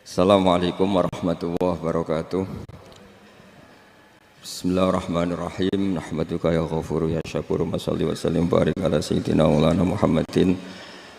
Assalamualaikum warahmatullahi wabarakatuh. Bismillahirrahmanirrahim. Nahmaduka ya ghafuru ya syakuru. Mashalli wa sallim barik ala sayyidina maulana Muhammadin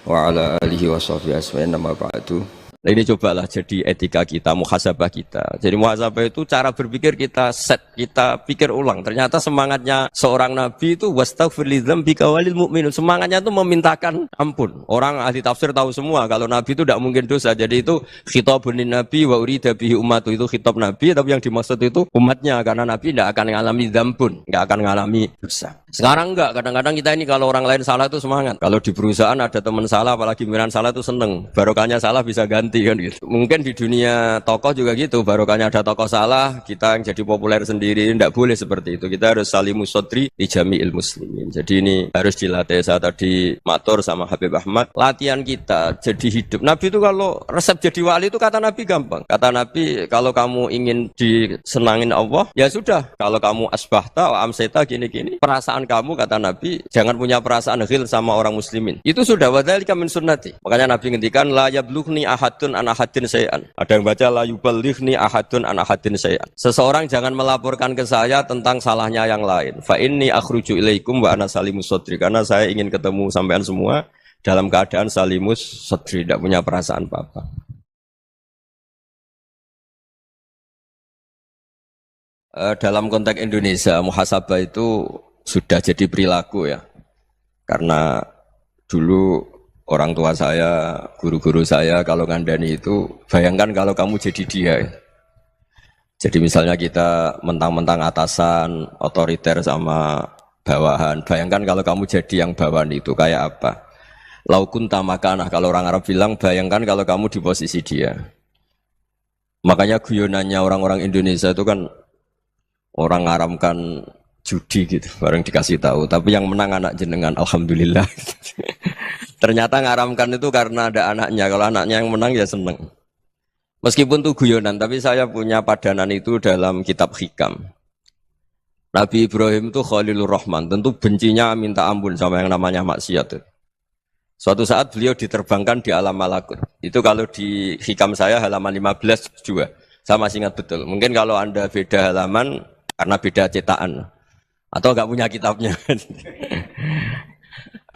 wa ala alihi wa sahbihi asma'in nama ba'du. Nah, ini cobalah jadi etika kita, muhasabah kita. Jadi muhasabah itu cara berpikir kita set, kita pikir ulang. Ternyata semangatnya seorang nabi itu wastaghfir lidzambika walil mu'minun. Semangatnya itu memintakan ampun. Orang ahli tafsir tahu semua kalau nabi itu tidak mungkin dosa. Jadi itu khitabun nabi wa urida bihi ummatu, itu khitab nabi, tapi yang dimaksud itu umatnya, karena nabi tidak akan mengalami dzambun, tidak akan mengalami dosa. Sekarang enggak, kadang-kadang kita ini kalau orang lain salah itu semangat. Kalau di perusahaan ada teman salah, apalagi pimpinan salah itu seneng. Barokahnya salah bisa ganti kan gitu. Mungkin di dunia tokoh juga gitu, barokahnya ada tokoh salah, kita yang jadi populer sendiri. Tidak boleh seperti itu. Kita harus salimus sodri di jami'il muslimin. Jadi ini harus dilatih. Saya tadi matur sama Habib Ahmad, latihan kita jadi hidup. Nabi itu kalau resep jadi wali itu kata Nabi gampang. Kata Nabi, kalau kamu ingin disenangin Allah, ya sudah. Kalau kamu asbahta wa amseta gini-gini, perasaan kamu, kata Nabi, jangan punya perasaan ghil sama orang muslimin. Itu sudah wadzalika min sunnati. Makanya Nabi ngendikan la yablughni ahadun an ahadin syai'an. Ada yang baca la yuballighni ahadun an ahadin syai'an. Seseorang jangan melaporkan ke saya tentang salahnya yang lain. Fa inni akhruju ilaikum wa ana salimus sadri. Karena saya ingin ketemu sampean semua dalam keadaan salimus sadri, tidak punya perasaan apa-apa. Dalam konteks Indonesia, muhasabah itu sudah jadi perilaku ya, karena dulu orang tua saya, guru-guru saya kalau ngandani itu, bayangkan kalau kamu jadi dia ya. Jadi misalnya kita mentang-mentang atasan, otoriter sama bawahan, bayangkan kalau kamu jadi yang bawahan itu kayak apa. Laukun tamakanah, kalau orang Arab bilang, bayangkan kalau kamu di posisi dia. Makanya guyonannya orang-orang Indonesia itu kan orang ngaramkan judi gitu, bareng dikasih tahu. Tapi yang menang anak jenengan, alhamdulillah. Ternyata ngaramkan itu karena ada anaknya. Kalau anaknya yang menang ya seneng. Meskipun itu guyonan, tapi saya punya padanan itu dalam kitab Hikam. Nabi Ibrahim itu Khalilur Rahman, tentu bencinya minta ampun sama yang namanya maksiat. Suatu saat beliau diterbangkan di alam malakut. Itu kalau di Hikam saya halaman 15 juga. Saya masih ingat betul. Mungkin kalau Anda beda halaman karena beda cetakan. Atau enggak punya kitabnya.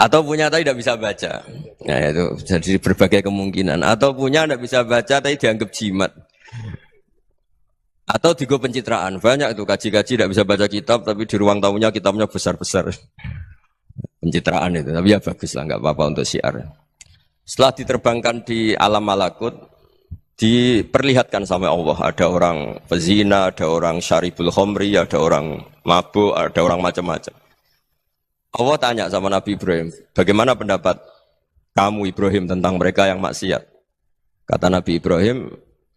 Atau punya tapi tidak bisa baca. Nah itu jadi berbagai kemungkinan. Atau punya tidak bisa baca tapi dianggap jimat. Atau digo pencitraan. Banyak itu kaji-kaji tidak bisa baca kitab tapi di ruang tamunya kitabnya besar-besar. Pencitraan itu. Tapi ya bagus lah, enggak apa-apa untuk syiar. Setelah diterbangkan di alam malakut, diperlihatkan sama Allah, ada orang pezina, ada orang syaribul khomri, ada orang mabuk, ada orang macam-macam. Allah tanya sama Nabi Ibrahim, bagaimana pendapat kamu Ibrahim tentang mereka yang maksiat? Kata Nabi Ibrahim,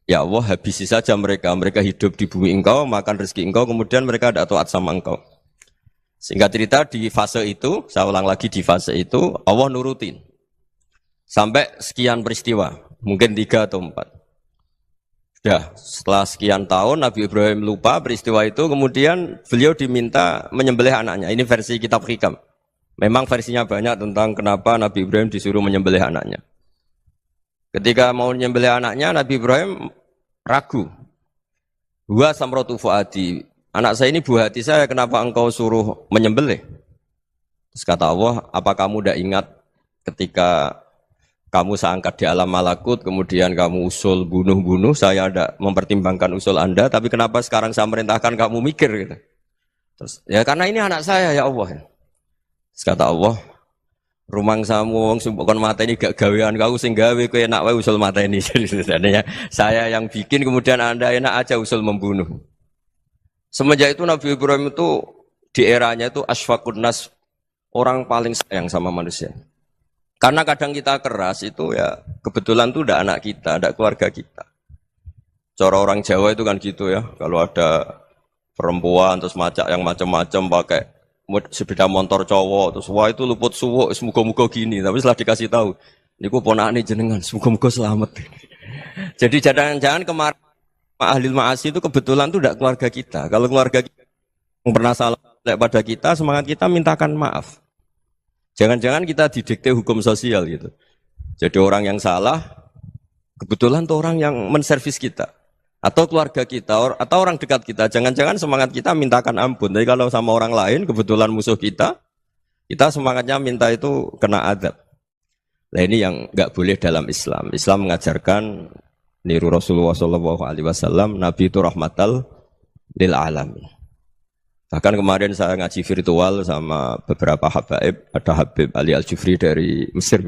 ya Allah habisi saja mereka, mereka hidup di bumi engkau, makan rezeki engkau, kemudian mereka tidak taat sama engkau. Singkat cerita di fase itu, saya ulang lagi di fase itu, Allah nurutin. Sampai sekian peristiwa, mungkin 3 atau 4. Ya, setelah sekian tahun Nabi Ibrahim lupa peristiwa itu, kemudian beliau diminta menyembelih anaknya. Ini versi kitab Hikam. Memang versinya banyak tentang kenapa Nabi Ibrahim disuruh menyembelih anaknya. Ketika mau menyembelih anaknya, Nabi Ibrahim ragu. Huwa samratu fuadi. Anak saya ini buah hati saya, kenapa engkau suruh menyembelih? Terus kata Allah, apa kamu tidak ingat ketika kamu saya angkat di alam malakut, kemudian kamu usul bunuh-bunuh, saya tidak mempertimbangkan usul Anda, tapi kenapa sekarang saya merintahkan kamu mikir gitu. Terus, ya karena ini anak saya ya Allah. Terus kata Allah, rumang samu wong sumpukon mata ini gak gawean kau sing gawe kowe enak wae usul mata ini. Jadi sebenarnya saya yang bikin, kemudian Anda enak aja usul membunuh. Semenjak itu Nabi Ibrahim itu di eranya itu asfaqun nas, orang paling sayang sama manusia. Karena kadang kita keras itu ya kebetulan itu udah anak kita, ada keluarga kita. Cara orang Jawa itu kan gitu ya, kalau ada perempuan terus macak yang macam-macam pakai sepeda motor cowok terus wah itu luput suwuk, semoga-moga gini. Tapi setelah dikasih tahu, niku ponakane jenengan, semoga-moga selamat. Jadi jangan-jangan kemarin ahlil ma'asi itu kebetulan itu tidak keluarga kita. Kalau keluarga kita yang pernah salah pada kita, semangat kita mintakan maaf. Jangan-jangan kita didikte hukum sosial gitu. Jadi orang yang salah Kebetulan tuh orang yang menservis kita. Atau keluarga kita, atau orang dekat kita. Jangan-jangan semangat kita mintakan ampun. Tapi kalau sama orang lain, kebetulan musuh kita semangatnya minta itu kena adab. Nah ini yang nggak boleh dalam Islam. Islam mengajarkan niru Rasulullah SAW, Nabi itu rahmatal lil alamin. Bahkan kemarin saya ngaji virtual sama beberapa habaib, ada Habib Ali Al-Jufri dari Mesir,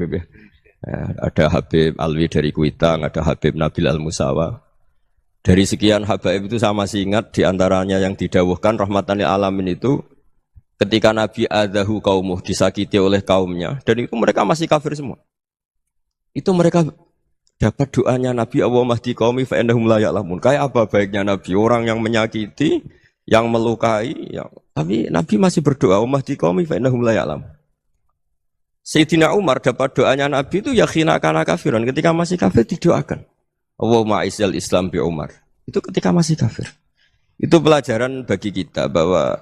ada Habib Alwi dari Kuitang, ada Habib Nabil Al-Musawa. Dari sekian habaib itu saya masih ingat diantaranya yang didawuhkan rahmatan lil alamin itu ketika Nabi adahu kaumuh disakiti oleh kaumnya dan itu mereka masih kafir semua. Itu mereka dapat doanya Nabi Allahumma hdi qaumi fa innahum la ya'lamun. Kayak apa baiknya Nabi orang yang menyakiti, yang melukai, tapi Nabi masih berdoa Allahumma hdi qaumi fa innahum la ya'lamun. Sayyidina Umar dapat doanya Nabi itu yakhina kana kafiran ketika masih kafir didoakan. Allahumma aizzal Islam bi Umar. Itu ketika masih kafir. Itu pelajaran bagi kita bahwa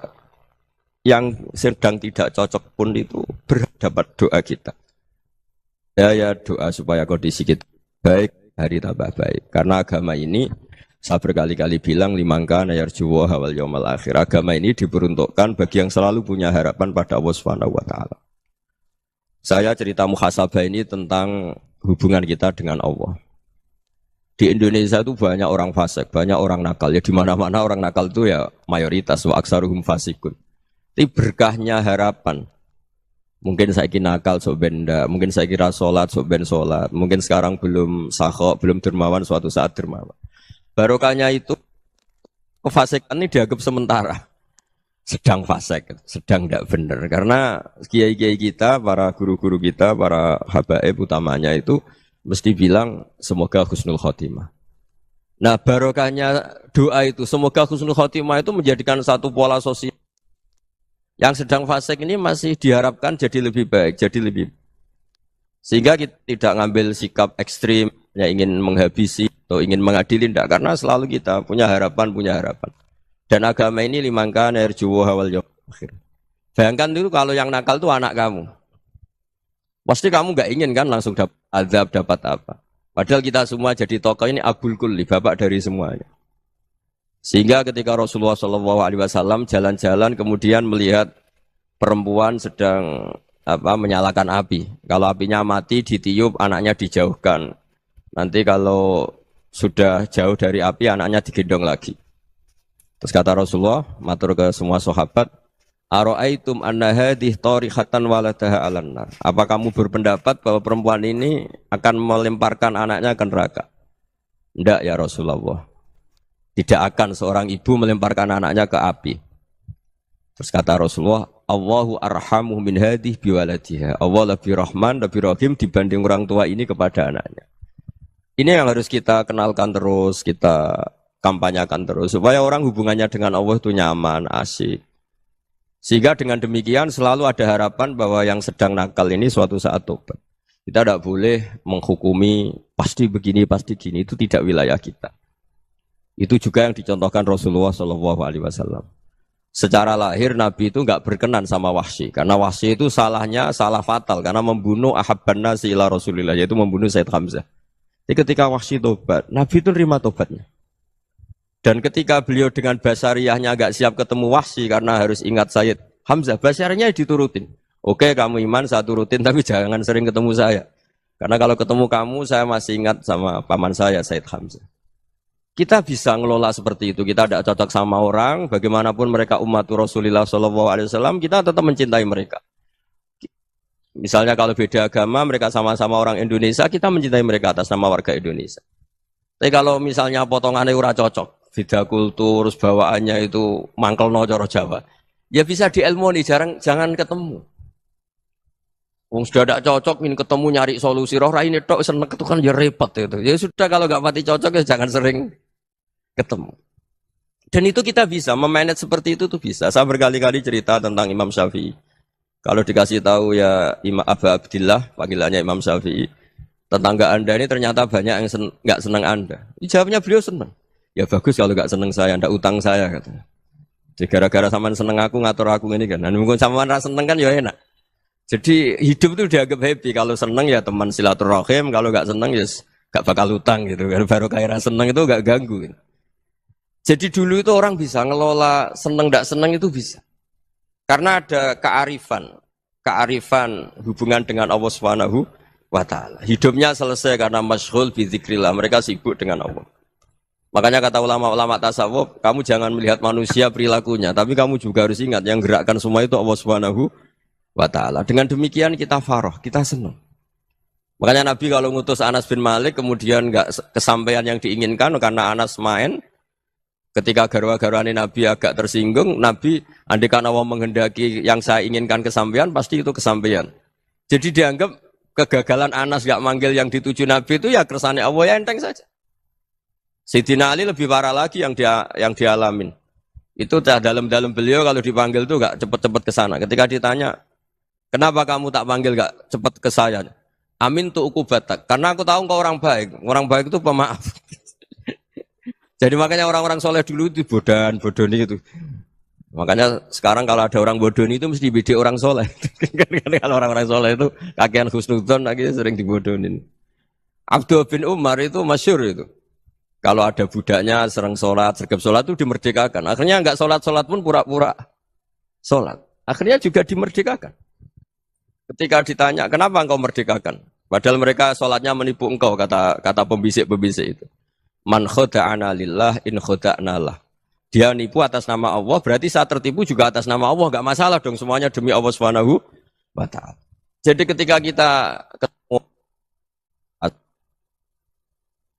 yang sedang tidak cocok pun itu berdapat doa kita. Ya doa supaya kondisi kita baik, hari tambah baik. Karena agama ini saya berkali-kali bilang limangka nayarjuwa hawal yaumal akhir. Agama ini diperuntukkan bagi yang selalu punya harapan pada Allah Subhanahu wa taala. Saya cerita muhasabah ini tentang hubungan kita dengan Allah. Di Indonesia itu banyak orang fasik, banyak orang nakal. Ya di mana-mana orang nakal itu ya mayoritas wa aksaruhum fasikun. Tapi berkahnya harapan. Mungkin saya kira nakal sok benda, mungkin saya kira sholat sok ben sholat, mungkin sekarang belum sakhok, belum dermawan, suatu saat dermawan. Barokahnya itu kefasikan ini dianggap sementara. Sedang fasik, sedang tidak benar. Karena kiai-kiai kita, para guru-guru kita, para habaib utamanya itu mesti bilang semoga husnul khotimah. Nah barokahnya doa itu semoga husnul khotimah itu menjadikan satu pola sosial. Yang sedang fasik ini masih diharapkan jadi lebih baik, jadi lebih. Sehingga kita tidak ngambil sikap ekstrim, ya ingin menghabisi atau ingin mengadili, tidak. Karena selalu kita punya harapan. Dan agama ini limangka nerjuwa hawal yaumil akhir. Bayangkan dulu kalau yang nakal itu anak kamu. Pasti kamu nggak ingin kan langsung dapat azab, dapat apa. Padahal kita semua jadi tokoh ini abul kulli, bapak dari semuanya. Sehingga ketika Rasulullah SAW jalan-jalan kemudian melihat perempuan sedang menyalakan api. Kalau apinya mati ditiup, anaknya dijauhkan. Nanti kalau sudah jauh dari api, anaknya digendong lagi. Terus kata Rasulullah, matur ke semua sahabat, Aro'aitum anna hadih tarihatan waladaha alannar. Apa kamu berpendapat bahwa perempuan ini akan melemparkan anaknya ke neraka? Tidak ya Rasulullah. Tidak akan seorang ibu melemparkan anaknya ke api. Terus kata Rasulullah, Allahu arhamu min hadih biwaladiha. Allah lebih rahman, lebih rahim dibanding orang tua ini kepada anaknya. Ini yang harus kita kenalkan terus, kita kampanyakan terus. Supaya orang hubungannya dengan Allah itu nyaman, asik. Sehingga dengan demikian selalu ada harapan bahwa yang sedang nakal ini suatu saat tobat. Kita tidak boleh menghukumi pasti begini, pasti gini. Itu tidak wilayah kita. Itu juga yang dicontohkan Rasulullah SAW. Secara lahir Nabi itu nggak berkenan sama Wahsy. Karena Wahsy itu salahnya salah fatal. Karena membunuh ahabban nasi ila Rasulillah. Yaitu membunuh Sayyid Hamzah. Jadi ketika Wahsy tobat, Nabi itu nerima tobatnya. Dan ketika beliau dengan basariyahnya agak siap ketemu Wahsy karena harus ingat Sayyid Hamzah, basariyahnya diturutin. Oke, kamu iman, saya turutin, tapi jangan sering ketemu saya. Karena kalau ketemu kamu, saya masih ingat sama paman saya, Sayyid Hamzah. Kita bisa ngelola seperti itu. Kita tidak cocok sama orang, bagaimanapun mereka umat Rasulullah SAW, kita tetap mencintai mereka. Misalnya kalau beda agama, mereka sama-sama orang Indonesia, kita mencintai mereka atas nama warga Indonesia. Tapi kalau misalnya potongannya ora cocok, beda kultur, bawaannya itu mangkel no coro Jawa, ya bisa diilmoni, jangan ketemu. Wong sudah tidak cocok, ingin ketemu nyari solusi. Roh ini tok seneng itu kan ya repot itu. Ya sudah kalau nggak pati cocok ya jangan sering ketemu. Dan itu kita bisa memanage seperti itu tuh bisa. Saya berkali-kali cerita tentang Imam Syafi'i. Kalau dikasih tahu ya Imam Aba Abdillah, panggilannya Imam Syafi'i, tetangga Anda ini ternyata banyak yang nggak senang Anda. Jawabnya beliau senang. Ya bagus kalau nggak senang saya, ndak utang saya katanya. Jadi gara-gara sampean seneng aku ngatur aku ini kan. Dan mungkin sampean ra seneng kan ya enak. Jadi hidup itu dianggap happy. Kalau seneng ya teman silaturahim, kalau nggak seneng ya gak bakal utang gitu kan. Baru kaya seneng itu gak ganggu. Gitu. Jadi dulu itu orang bisa ngelola seneng gak seneng itu bisa. Karena ada kearifan hubungan dengan Allah Subhanahu wa taala. Hidupnya selesai karena masyghul bi dzikrillah. Mereka sibuk dengan Allah. Makanya kata ulama-ulama tasawuf, kamu jangan melihat manusia perilakunya, tapi kamu juga harus ingat yang gerakkan semua itu Allah Subhanahu wa taala. Dengan demikian kita farah, kita senang. Makanya Nabi kalau ngutus Anas bin Malik kemudian enggak kesampaian yang diinginkan karena Anas main, ketika garwa-garwane Nabi agak tersinggung, Nabi andaikan Allah menghendaki yang saya inginkan kesampaian, pasti itu kesampaian. Jadi dianggap kegagalan Anas enggak manggil yang dituju Nabi itu ya kersane Allah, ya enteng saja. Sayyidina Ali lebih parah lagi yang dialamin. Itu dalam beliau kalau dipanggil tuh gak cepet-cepet ke sana. Ketika ditanya, kenapa kamu tak panggil gak cepet ke saya? Amin tuh ukubatak. Karena aku tahu engkau orang baik. Orang baik itu pemaaf. Jadi makanya orang-orang soleh dulu itu bodoni itu. Makanya sekarang kalau ada orang bodoni itu mesti beda orang soleh. Kalau orang-orang soleh itu kakean husnudzon akhirnya sering dibodonin. Abdul bin Umar itu masyhur itu. Kalau ada budaknya serang sholat, sergap sholat itu dimerdekakan. Akhirnya enggak sholat pun pura-pura sholat. Akhirnya juga dimerdekakan. Ketika ditanya, kenapa engkau merdekakan? Padahal mereka sholatnya menipu engkau, kata pembisik-pembisik itu. Man khoda'ana lillah in khoda'na lah. Dia nipu atas nama Allah, berarti saat tertipu juga atas nama Allah. Enggak masalah dong, semuanya demi Allah Subhanahu wa ta'ala. Jadi ketika kita ketemu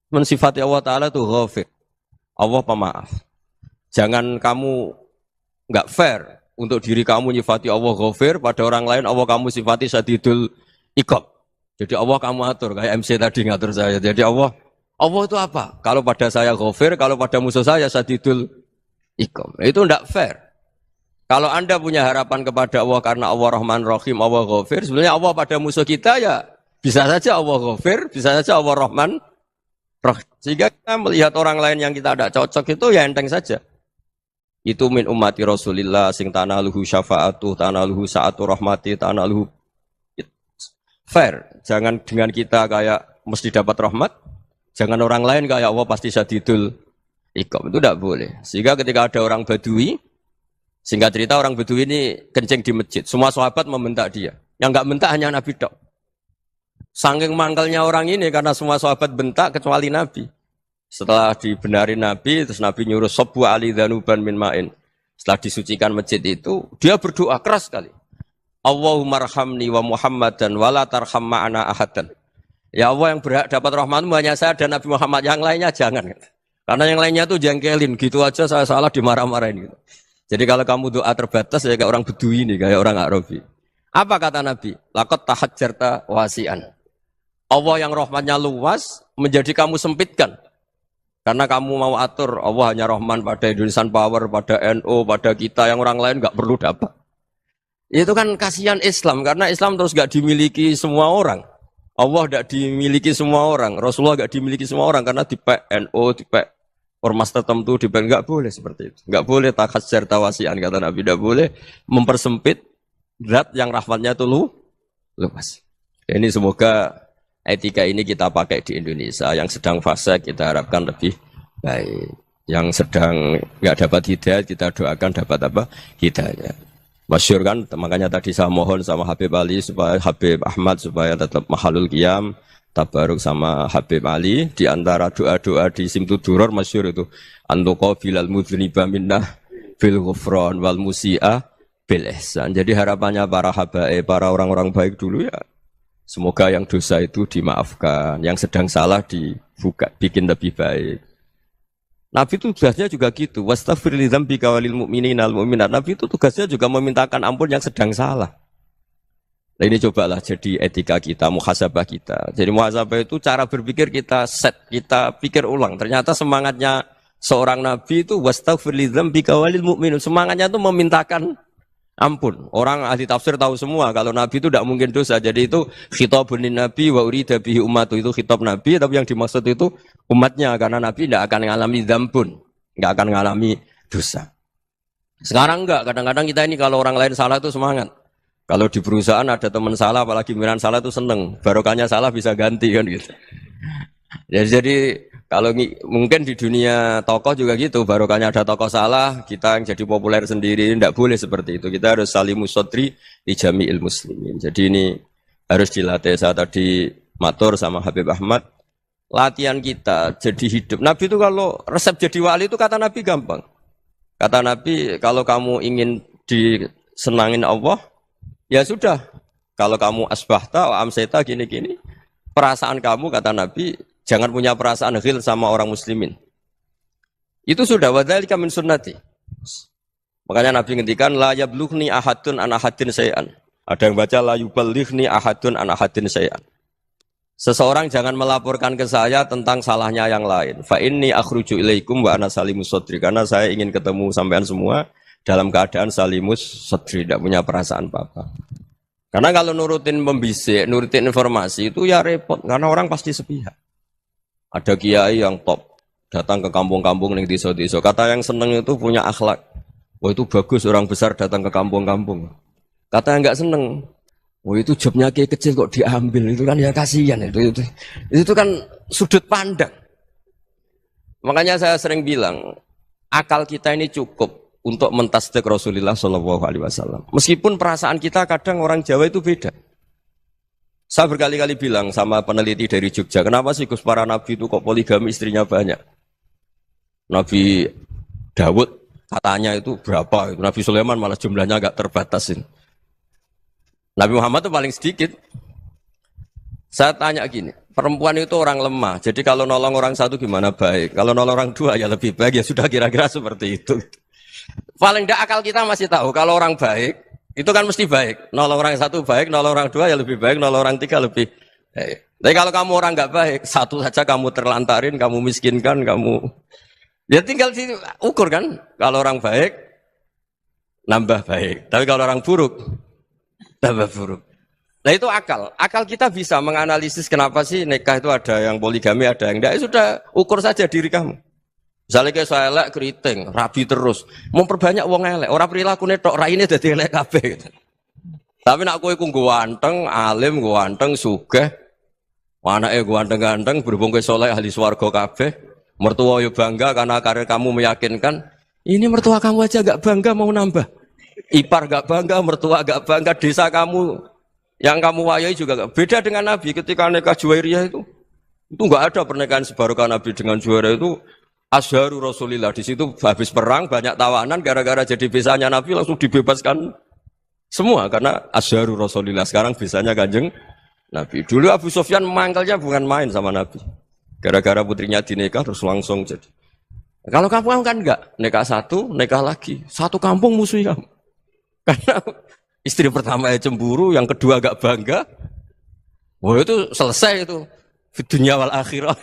mensifati Allah Ta'ala itu ghafir. Allah pemaaf. Jangan kamu enggak fair untuk diri kamu nyifati Allah ghafir, pada orang lain Allah kamu sifati syadidul iqab. Jadi Allah kamu atur, kayak MC tadi ngatur saya. Jadi Allah itu apa? Kalau pada saya ghafir, kalau pada musuh saya syadidul iqab. Itu enggak fair. Kalau Anda punya harapan kepada Allah karena Allah Rahman Rahim, Allah ghafir, sebenarnya Allah pada musuh kita ya bisa saja Allah ghafir, bisa saja Allah Rahman. Sehingga kita melihat orang lain yang kita tidak cocok itu ya enteng saja. Itu min ummati Rasulillah sing tanaluhu syafa'atuh, tanaluhu sa'atu rahmati, tanaluhu fair. Jangan dengan kita kayak mesti dapat rahmat. Jangan orang lain kayak Allah pasti syadidul iqab. Itu tidak boleh. Sehingga ketika ada orang Badui, singkat cerita orang Badui ini kencing di masjid. Semua sahabat membentak dia. Yang enggak bentak hanya Nabi tok. Saking mangkalnya orang ini karena semua sahabat bentak kecuali Nabi. Setelah dibenarin Nabi, terus Nabi nyuruh Sobbu ali dhanuban min ma'in. Setelah disucikan masjid itu, dia berdoa keras sekali. Allahumma arhamni wa Muhammadan wa la tarham ma'ana ahadan. Ya Allah, yang berhak dapat rahmatmu hanya saya dan Nabi Muhammad, yang lainnya jangan. Karena yang lainnya tuh jengkelin, gitu aja saya salah dimarah-marahin. Gitu. Jadi kalau kamu doa terbatas ya kayak orang Bedui ini, kayak orang Arabi. Apa kata Nabi? Laqad tahajjarta wasi'an. Allah yang rahmatnya luas menjadi kamu sempitkan. Karena kamu mau atur Allah hanya rahman pada Indonesian Power, pada NU, pada kita yang orang lain nggak perlu dapat. Itu kan kasihan Islam karena Islam terus nggak dimiliki semua orang. Allah nggak dimiliki semua orang. Rasulullah nggak dimiliki semua orang karena di NU, di ormas tertentu, di nggak boleh seperti itu. Nggak boleh takhasyar tawasian kata Nabi, nggak boleh mempersempit zat yang rahmatnya itu luas. Ini semoga etika ini kita pakai di Indonesia. Yang sedang fase kita harapkan lebih baik. Yang sedang nggak dapat hidayah kita doakan dapat apa? Hidayah. Masyhur kan, makanya tadi saya mohon sama Habib Ali supaya Habib Ahmad supaya tetap mahalul qiyam, tabaruk sama Habib Ali di antara doa-doa di Simtud Duror masyhur itu antuqabilal mudhniba minnah bil ghufran wal musi'a bil ihsan. Jadi harapannya para habaib, para orang-orang baik dulu ya semoga yang dosa itu dimaafkan, yang sedang salah dibuka, bikin lebih baik. Nabi itu tugasnya juga gitu. Wastaghfir li dzambika walil mu'minina wal mu'minat. Nabi itu tugasnya juga memintakan ampun yang sedang salah. Nah ini cobalah jadi etika kita, muhasabah kita. Jadi muhasabah itu cara berpikir kita set, kita pikir ulang. Ternyata semangatnya seorang nabi itu wastaghfir li dzambika walil mu'minun. Semangatnya itu memintakan ampun. Orang ahli tafsir tahu semua kalau Nabi itu tidak mungkin dosa. Jadi itu khitabun Nabi wa urida bihi ummatu, itu khitab Nabi, tapi yang dimaksud itu umatnya karena Nabi tidak akan mengalami dzambun, tidak akan mengalami dosa. Sekarang enggak, kadang-kadang kita ini kalau orang lain salah itu semangat. Kalau di perusahaan ada teman salah, apalagi pimpinan salah itu seneng. Barokahnya salah bisa ganti kan gitu. Jadi kalau mungkin di dunia tokoh juga gitu, barokahnya ada tokoh salah, kita yang jadi populer sendiri, tidak boleh seperti itu. Kita harus salimus sodri di jami'il muslimin. Jadi ini harus dilatih. Saya tadi matur sama Habib Ahmad, latihan kita jadi hidup. Nabi itu kalau resep jadi wali itu kata Nabi gampang. Kata Nabi, kalau kamu ingin disenangin Allah, ya sudah. Kalau kamu asbahta, amseta, gini-gini, perasaan kamu, kata Nabi, jangan punya perasaan ghil sama orang muslimin. Itu sudah, wadzalika min sunnati. Makanya Nabi ngendikan, la yablughni ahadun an ahadin syai'an. Ada yang baca, la yuballighni ahadun an ahadin syai'an. Seseorang jangan melaporkan ke saya tentang salahnya yang lain. Fa inni akhruju ilaikum wa ana salimus sadri. Karena saya ingin ketemu sampean semua dalam keadaan salimus sadri, tidak punya perasaan apa-apa. Karena kalau nurutin pembisik, nurutin informasi itu ya repot. Karena orang pasti sepihak. Ada kiai yang top, datang ke kampung-kampung ning desa-desa. Kata yang seneng itu punya akhlak. Wah itu bagus orang besar datang ke kampung-kampung. Kata yang enggak seneng, wah itu jobnya kiai kecil kok diambil, itu kan ya kasihan itu kan sudut pandang. Makanya saya sering bilang, akal kita ini cukup untuk mentasdik Rasulullah Shallallahu Alaihi Wasallam. Meskipun perasaan kita kadang orang Jawa itu beda. Saya berkali-kali bilang sama peneliti dari Jogja, kenapa sih Gus para nabi itu kok poligami istrinya banyak? Nabi Dawud katanya itu berapa? Nabi Sulaiman malah jumlahnya agak terbatasin. Nabi Muhammad itu paling sedikit. Saya tanya gini, perempuan itu orang lemah, jadi kalau nolong orang satu gimana baik? Kalau nolong orang dua ya lebih baik, ya sudah kira-kira seperti itu. Paling tidak akal kita masih tahu, kalau orang baik, itu kan mesti baik. Nolong orang satu baik, nolong orang dua ya lebih baik, nolong orang tiga lebih baik. Tapi kalau kamu orang nggak baik, satu saja kamu terlantarin, kamu miskinkan, kamu... Ya tinggal diukur kan, kalau orang baik, nambah baik. Tapi kalau orang buruk, tambah buruk. Nah itu akal. Akal kita bisa menganalisis kenapa sih nikah itu ada yang poligami, ada yang enggak. Ya sudah, ukur saja diri kamu. Misalnya kayak saya elek keriting, rabi terus, memperbanyak wong elek. Orang perilaku netok raine dadi elek kabeh gitu. Tapi nak kowe ku ganteng, alim, ganteng, sugih, anake ganteng-ganteng, berhubung kowe saleh ahli swarga kabeh, mertua yo bangga karena karir kamu meyakinkan. Ini mertua kamu aja gak bangga mau nambah. Ipar gak bangga, mertua gak bangga, desa kamu yang kamu wayai juga gak. Beda dengan Nabi ketika nikah Juwairiyah itu gak ada pernikahan sebarokah Nabi dengan Juwairiyah itu. Azharu Rasulillah, di situ habis perang banyak tawanan gara-gara jadi bisanya Nabi langsung dibebaskan semua karena Azharu Rasulillah. Sekarang bisanya Kanjeng Nabi. Dulu Abu Sufyan mangkalnya bukan main sama Nabi. Gara-gara putrinya dinikah terus langsung jadi. Kalau kamu kan enggak, nikah satu, nikah lagi. Satu kampung musuh kamu. Karena istri pertama ya cemburu, yang kedua agak bangga. Wah itu selesai itu. Di dunia wal akhirah.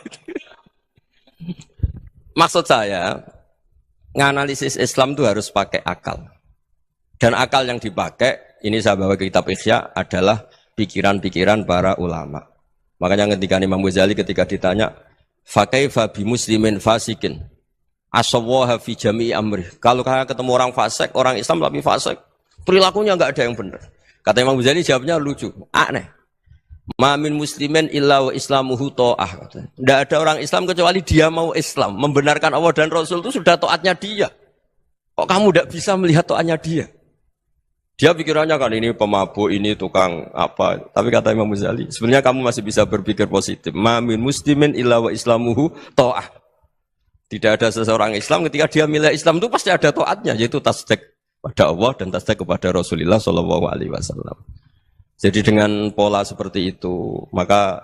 Maksud saya, nganalisis Islam itu harus pakai akal. Dan akal yang dipakai, ini saya bawa ke kitab Ihya, adalah pikiran-pikiran para ulama. Makanya ketika Imam Ghazali ketika ditanya, fakaifa bi muslimin fasikin, asawwaha fi jami'i amri. Kalau kalian ketemu orang fasik, orang Islam tapi fasik, perilakunya enggak ada yang benar. Kata Imam Ghazali jawabnya lucu, aneh. Ma min muslimin illa wa islamuhu ta'ah. Tidak ada orang Islam kecuali dia mau Islam, membenarkan Allah dan Rasul itu sudah taatnya dia. Kok kamu tidak bisa melihat taatnya dia? Dia pikirannya kan ini pemabuk, ini tukang apa. Tapi kata Imam Ghazali, sebenarnya kamu masih bisa berpikir positif. Ma min muslimin illa wa islamuhu ta'ah. Tidak ada seseorang Islam ketika dia milih Islam itu pasti ada taatnya, yaitu tasdik pada Allah dan tasdik kepada Rasulullah sallallahu alaihi wasallam. Jadi dengan pola seperti itu, maka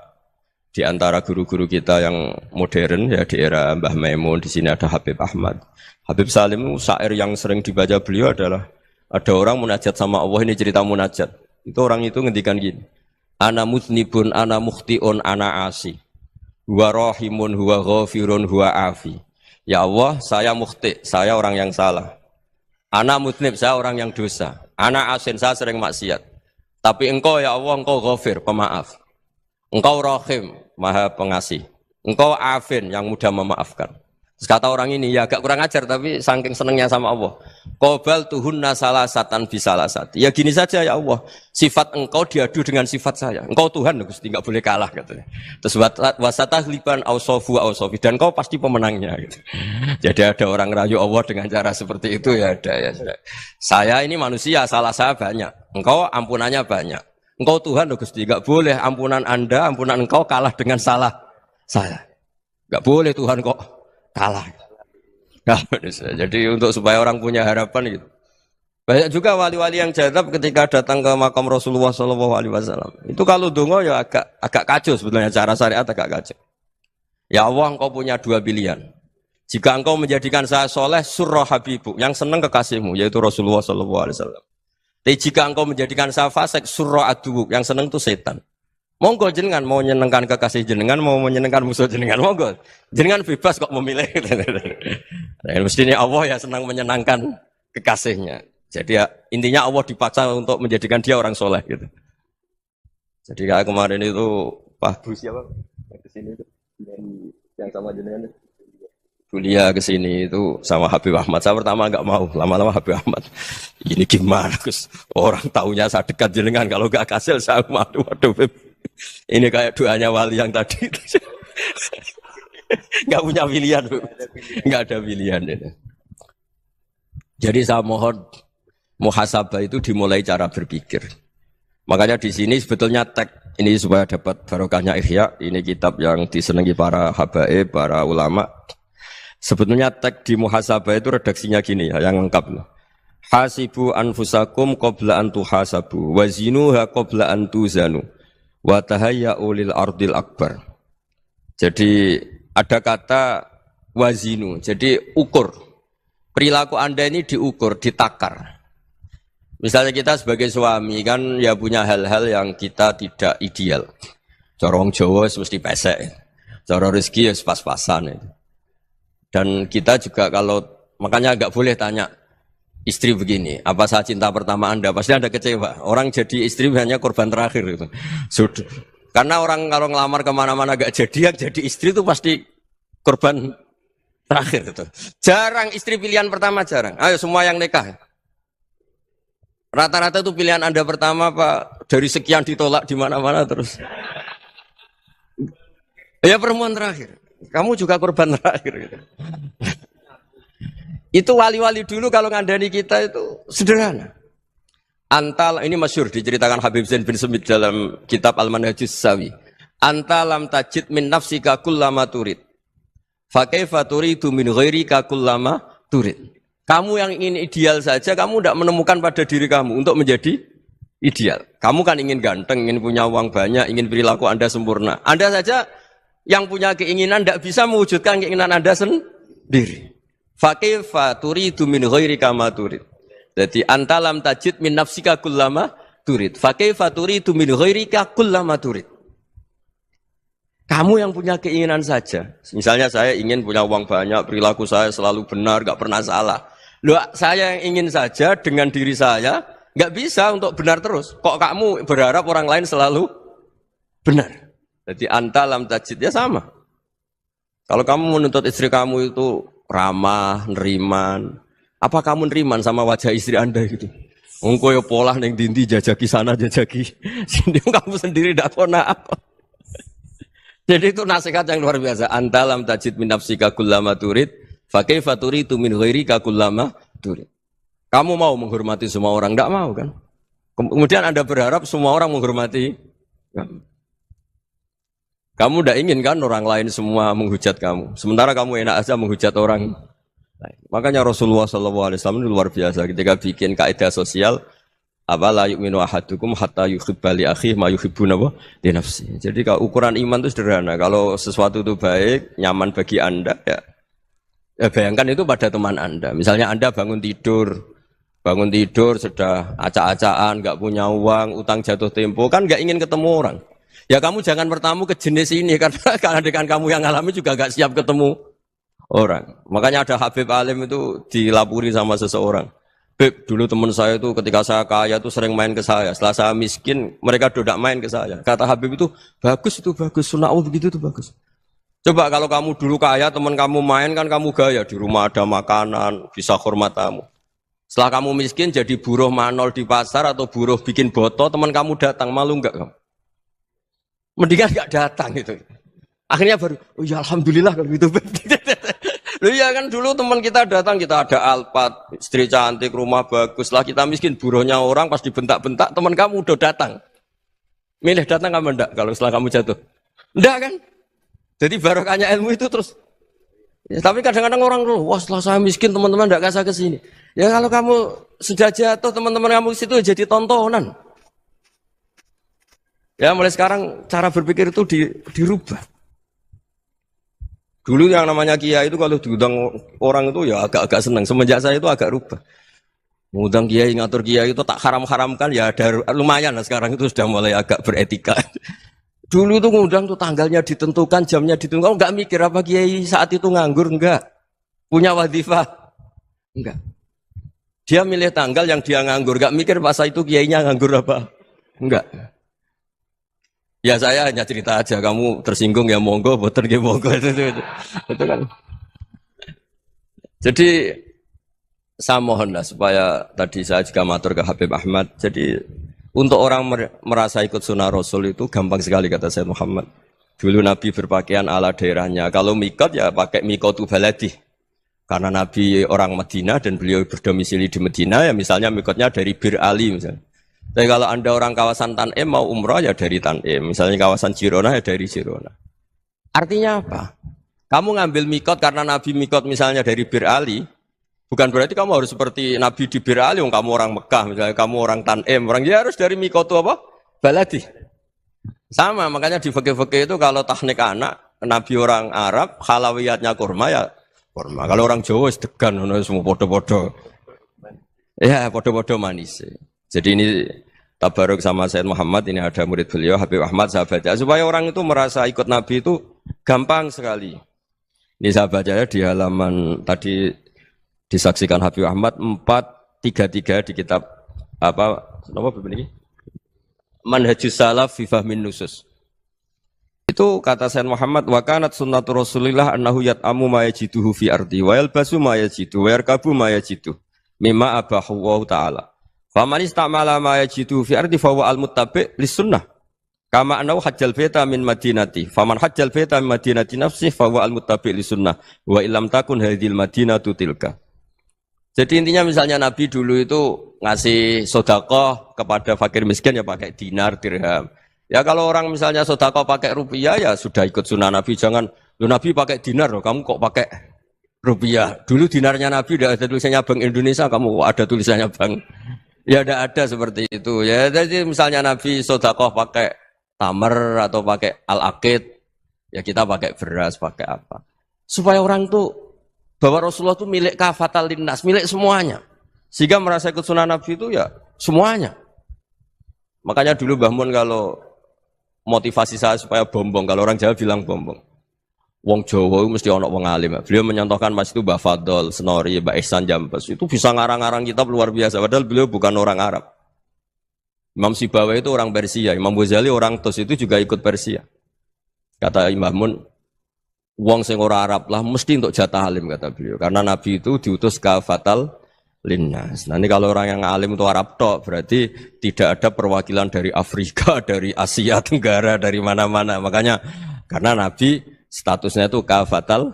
di antara guru-guru kita yang modern ya di era Mbah Maimun, di sini ada Habib Ahmad. Habib Salim, syair yang sering dibaca beliau adalah ada orang munajat sama Allah, ini cerita munajat. Itu orang itu ngendikan gini, ana muznibun, ana mukhtiun, ana asi. Huwa rahimun, huwa ghafirun, huwa afi. Ya Allah, saya mukhti, saya orang yang salah. Ana muznib, saya orang yang dosa. Ana asin, saya sering maksiat. Tapi engkau ya Allah, engkau ghafir, pemaaf. Engkau rahim, maha pengasih. Engkau afin, yang mudah memaafkan. Terus kata orang ini, ya agak kurang ajar tapi saking senengnya sama Allah. Qobal tuhunna salasatan bisalasati. Ya gini saja ya Allah, sifat engkau diadu dengan sifat saya. Engkau Tuhan, Gusti, enggak boleh kalah katanya. Terus wasatahliban ausofu ausofi, dan kau pasti pemenangnya gitu. Jadi ada orang rayu Allah dengan cara seperti itu ya ada ya. Saya ini manusia, salah saya banyak. Engkau ampunannya banyak. Engkau Tuhan, Gusti, enggak boleh ampunan Anda, ampunan engkau kalah dengan salah saya. Enggak boleh Tuhan kok kalah. Nah, jadi untuk supaya orang punya harapan gitu. Banyak juga wali-wali yang jadab ketika datang ke makam Rasulullah SAW. Itu kalau dongo ya agak kacau sebetulnya, cara syariat agak kacau. Ya Allah, engkau punya dua pilihan. Jika engkau menjadikan saya soleh, surah habibu, yang senang kekasihmu, yaitu Rasulullah SAW. Tapi jika engkau menjadikan saya fasik, surah adubu, yang senang itu setan. Monggo jenengan mau menyenangkan kekasih jenengan, mau menyenangkan musuh jenengan, monggo. Jenengan bebas kok memilih. Nah, mestinya Allah ya senang menyenangkan kekasihnya. Jadi ya, intinya Allah dipaksa untuk menjadikan dia orang soleh gitu. Jadi kayak kemarin itu Pak Bu siapa? Yang kesini itu yang sama jenengan itu. Kuliah ke sini itu sama Habib Ahmad. Saya pertama enggak mau, lama-lama Habib Ahmad. Ini gimana, Gus? Orang taunya saya dekat jenengan, kalau enggak kasil saya waduh Habib. Ini kayak doanya wali yang tadi. Enggak punya pilihan, Bu. Enggak ada pilihan. Jadi saya mohon muhasabah itu dimulai cara berpikir. Makanya di sini sebetulnya tag ini supaya dapat barokahnya Ihya. Ini kitab yang disenangi para habaib, para ulama. Sebetulnya tag di muhasabah itu redaksinya gini ya, yang lengkap. Hasibu anfusakum qabla an tuhasabu wa zinuha qabla an tuzanu wa tahayya'u lil ardil akbar. Jadi ada kata wazinu, jadi ukur. Perilaku Anda ini diukur, ditakar. Misalnya kita sebagai suami kan ya punya hal-hal yang kita tidak ideal. Cara wong Jawa mesti pesek. Cara rezeki ya pas-pasan. Dan kita juga kalau, makanya enggak boleh tanya istri begini, apa saya cinta pertama Anda? Pasti Anda kecewa. Orang jadi istri hanya korban terakhir gitu. Sudah. Karena orang kalau ngelamar kemana-mana enggak jadi, yang jadi istri itu pasti korban terakhir gitu. Jarang istri pilihan pertama, jarang. Ayo semua yang nikah. Rata-rata itu pilihan Anda pertama Pak, dari sekian ditolak di mana-mana terus. Ya perempuan terakhir. Kamu juga korban terakhir gitu. Itu wali-wali dulu kalau ngandani kita itu sederhana. Antal ini masyhur diceritakan Habib Zain bin Semit dalam kitab Al-Manhajus Sawi. Antalam tajid min nafsika kullama turid. Fa kaifa turidu min ghairika kullama turid. Kamu yang ingin ideal saja kamu tidak menemukan pada diri kamu untuk menjadi ideal. Kamu kan ingin ganteng, ingin punya uang banyak, ingin perilaku Anda sempurna. Anda saja yang punya keinginan tidak bisa mewujudkan keinginan Anda sendiri. Fakifa turidu min ghairika ma turid. Jadi antalam tajid min nafsika kullama turid. Fakifa turidu min ghairika kullama turid. Kamu yang punya keinginan saja. Misalnya saya ingin punya uang banyak, perilaku saya selalu benar, enggak pernah salah. Loh, saya yang ingin saja dengan diri saya enggak bisa untuk benar terus. Kok kamu berharap orang lain selalu benar? Jadi antalam tajid ya sama. Kalau kamu menuntut istri kamu itu ramah, neriman, apa kamu neriman sama wajah istri Anda gitu? Engko yo pola ning dindi jajaki sana jajaki sini kamu sendiri ndak kona apa. Jadi itu nasihat yang luar biasa. Antalam tajid min nafsika kullama turid, fa kaifa turidu min ghairika kullama turid. Kamu mau menghormati semua orang, ndak mau kan? Kemudian Anda berharap semua orang menghormati kamu. Kamu tidak ingin kan orang lain semua menghujat kamu. Sementara kamu enak aja menghujat orang lain. Makanya Rasulullah SAW itu luar biasa ketika bikin kaidah sosial. Apa la yu'minu ahadukum hatta yuhibba li akhihi ma yuhibbu li nafsi. Jadi kalau ukuran iman itu sederhana. Kalau sesuatu itu baik, nyaman bagi Anda ya bayangkan itu pada teman Anda. Misalnya Anda bangun tidur sudah acak-acakan, enggak punya uang, utang jatuh tempo, kan enggak ingin ketemu orang. Ya kamu jangan bertamu ke jenis ini karena dengan kamu yang alami juga gak siap ketemu orang. Makanya ada Habib Alim itu dilapuri sama seseorang. Beb, dulu teman saya itu ketika saya kaya itu sering main ke saya. Setelah saya miskin, mereka tidak main ke saya. Kata Habib itu bagus, sunnah Allah begitu itu bagus. Coba kalau kamu dulu kaya, teman kamu main kan kamu gaya, di rumah ada makanan, bisa hormat tamu. Setelah kamu miskin jadi buruh manol di pasar atau buruh bikin boto, teman kamu datang, malu enggak kamu? Mendingan enggak datang gitu. Akhirnya baru, oh ya alhamdulillah kalau gitu. Loh ya kan dulu teman kita datang, kita ada Alphard, istri cantik, rumah bagus. Lah kita miskin, buruhnya orang pas dibentak-bentak, teman kamu udah datang. Milih datang kamu enggak kalau setelah kamu jatuh? Enggak kan? Jadi barokahnya ilmu itu terus. Ya, tapi kadang-kadang orang tuh, wah setelah saya miskin teman-teman enggak kasih ke sini. Ya kalau kamu sudah jatuh teman-teman kamu situ jadi tontonan. Ya mulai sekarang cara berpikir itu dirubah. Dulu yang namanya kiai itu kalau diundang orang itu ya agak-agak senang. Semenjak saya itu agak rubah. Mengundang kiai, ngatur kiai itu tak haram-haramkan ya ada lumayan lah sekarang itu sudah mulai agak beretika. Dulu itu ngundang tuh tanggalnya ditentukan, jamnya ditentukan. Enggak mikir apa kiai saat itu nganggur, enggak. Punya wadifah, enggak. Dia milih tanggal yang dia nganggur, enggak mikir masa itu kiainya nganggur apa. Enggak. Ya saya hanya cerita aja, kamu tersinggung ya monggo, boten ya monggo itu kan. Jadi saya mohonlah supaya tadi saya juga matur ke Habib Ahmad. Jadi untuk orang merasa ikut sunnah Rasul itu gampang sekali kata Sayyid Muhammad. Dulu Nabi berpakaian ala daerahnya. Kalau mikot ya pakai mikotu baladi. Karena Nabi orang Madinah dan beliau berdomisili di Madinah ya misalnya mikotnya dari Bir Ali misalnya. Tapi kalau Anda orang kawasan Tanim mau umrah ya dari Tanim. Misalnya kawasan Jirona ya dari Jirona. Artinya apa? Kamu ngambil mikot karena Nabi mikot misalnya dari Bir Ali. Bukan berarti kamu harus seperti Nabi di Bir Ali, kamu orang Mekah, misalnya kamu orang Tanim, orang dia harus dari mikotu apa? Baladi. Sama, makanya di fikih-fikih itu kalau teknik anak, Nabi orang Arab, halawiyatnya kurma ya kurma. Kalau orang Jawa sedegan, semua podo-podo. Ya, podo-podo manis. Jadi ini tabaruk sama Sayyid Muhammad, ini ada murid beliau, Habib Ahmad, sahabatnya. Supaya orang itu merasa ikut Nabi itu gampang sekali. Ini saya baca ya di halaman tadi, disaksikan Habib Ahmad 433 di kitab apa begini? Manhajus Salaf fi Fahmin Nusus. Itu kata Sayyid Muhammad wa kanat sunnatu Rasulillah annahu yat'amu ma yajiduhu fi ardi wa yalbasu ma yajidu wa yarkabu ma yajidu mimma abahu wa ta'ala. Faman istamala ma yajiduhu fi ardi fa huwa al-muttabi' lis sunnah. Kama annahu hajjal baita min madinati. Faman hajjal baita min madinati nafsi fa huwa al-muttabi' lis sunnah wa illam takun hadhil madinatu tilka. Jadi intinya misalnya Nabi dulu itu ngasih sodakoh kepada fakir miskin ya pakai dinar, dirham. Ya kalau orang misalnya sodakoh pakai rupiah ya sudah ikut sunnah Nabi. Jangan, Nabi pakai dinar loh, kamu kok pakai rupiah. Dulu dinarnya Nabi udah ada tulisannya Bank Indonesia, kamu kok ada tulisannya Bank. Ya tidak ada seperti itu. Ya jadi misalnya Nabi sodakoh pakai tamar atau pakai al-aqid, ya kita pakai beras, pakai apa. Supaya orang tuh bahwa Rasulullah itu milik kafatal linnas, milik semuanya. Sehingga merasa ikut sunnah Nabi itu ya semuanya. Makanya dulu Mbah Mun kalau motivasi saya supaya bombong, kalau orang Jawa bilang bombong. Wong Jawa itu mesti ono wong alim. Beliau menyontohkan mas itu Mbah Fadol, Senori, Mbah Ihsan Jambes. Itu bisa ngarang-ngarang kitab luar biasa. Padahal beliau bukan orang Arab. Imam Sibawai itu orang Persia. Imam Ghazali orang Tos itu juga ikut Persia. Kata Imam Mun, wong sing ora Arab lah mesti untuk jatah alim kata beliau. Karena Nabi itu diutus kafatal linnas. Nanti kalau orang yang alim itu Arab tok berarti tidak ada perwakilan dari Afrika, dari Asia Tenggara, dari mana-mana. Makanya karena Nabi statusnya itu kafatal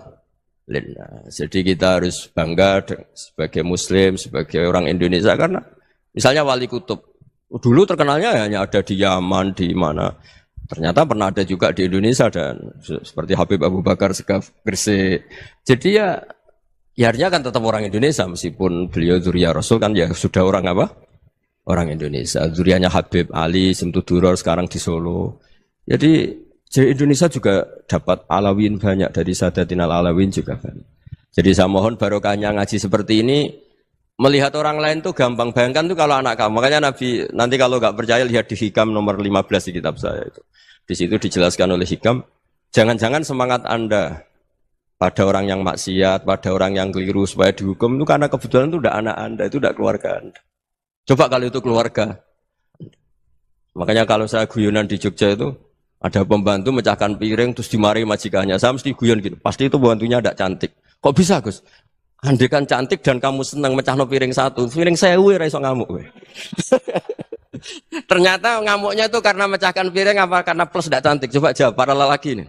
linnas. Jadi kita harus bangga sebagai Muslim, sebagai orang Indonesia karena misalnya Wali Kutub dulu terkenalnya hanya ada di Yaman, di mana. Ternyata pernah ada juga di Indonesia dan seperti Habib Abu Bakar Segaf Gresik. Jadi ya artinya kan tetap orang Indonesia meskipun beliau zuriyah Rasul kan ya sudah orang apa? Orang Indonesia. Zuriyahnya Habib Ali Simtuduror sekarang di Solo. Jadi Indonesia juga dapat alawin banyak dari Sadatin al-Alawin juga banyak. Jadi saya mohon barokahnya ngaji seperti ini melihat orang lain tuh gampang. Bayangkan tuh kalau anak kamu. Makanya Nabi nanti kalau nggak percaya lihat di Hikam nomor 15 di kitab saya itu. Di situ dijelaskan oleh Hikam, jangan-jangan semangat Anda pada orang yang maksiat, pada orang yang keliru supaya dihukum itu karena kebetulan itu udah anak Anda, itu udah keluarga Anda. Coba kalau itu keluarga. Makanya kalau saya guyonan di Jogja itu, Ada pembantu mecahkan piring terus dimarahi majikannya. Saya mesti guyon gitu. Pasti itu pembantunya tidak cantik. Kok bisa, Gus? Andai kan cantik dan kamu senang mecahno piring satu, piring 1000 ora iso ngamuk kowe. Ternyata ngamuknya itu karena mecahkan piring apa karena plus tidak cantik? Coba jawab para lelaki ini.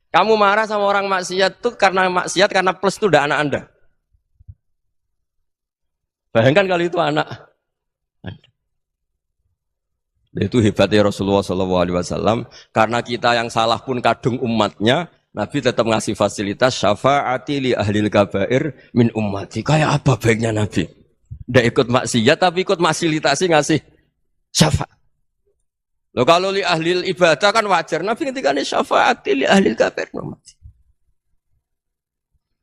Kamu marah sama orang maksiat tuh karena maksiat karena plus itu udah anak Anda. Bayangkan kalau itu anak Anda. Itu hebatnya Rasulullah SAW. Karena kita yang salah pun kadung umatnya, Nabi tetap ngasih fasilitas syafaati li ahlil kabair min ummati. Kayak apa baiknya Nabi? Tidak ikut maksiat tapi ikut fasilitasi ngasih syafaat. Loh kalau li ahlil ibadah kan wajar. Nabi ketika ini syafaati li ahlil kabair min ummati.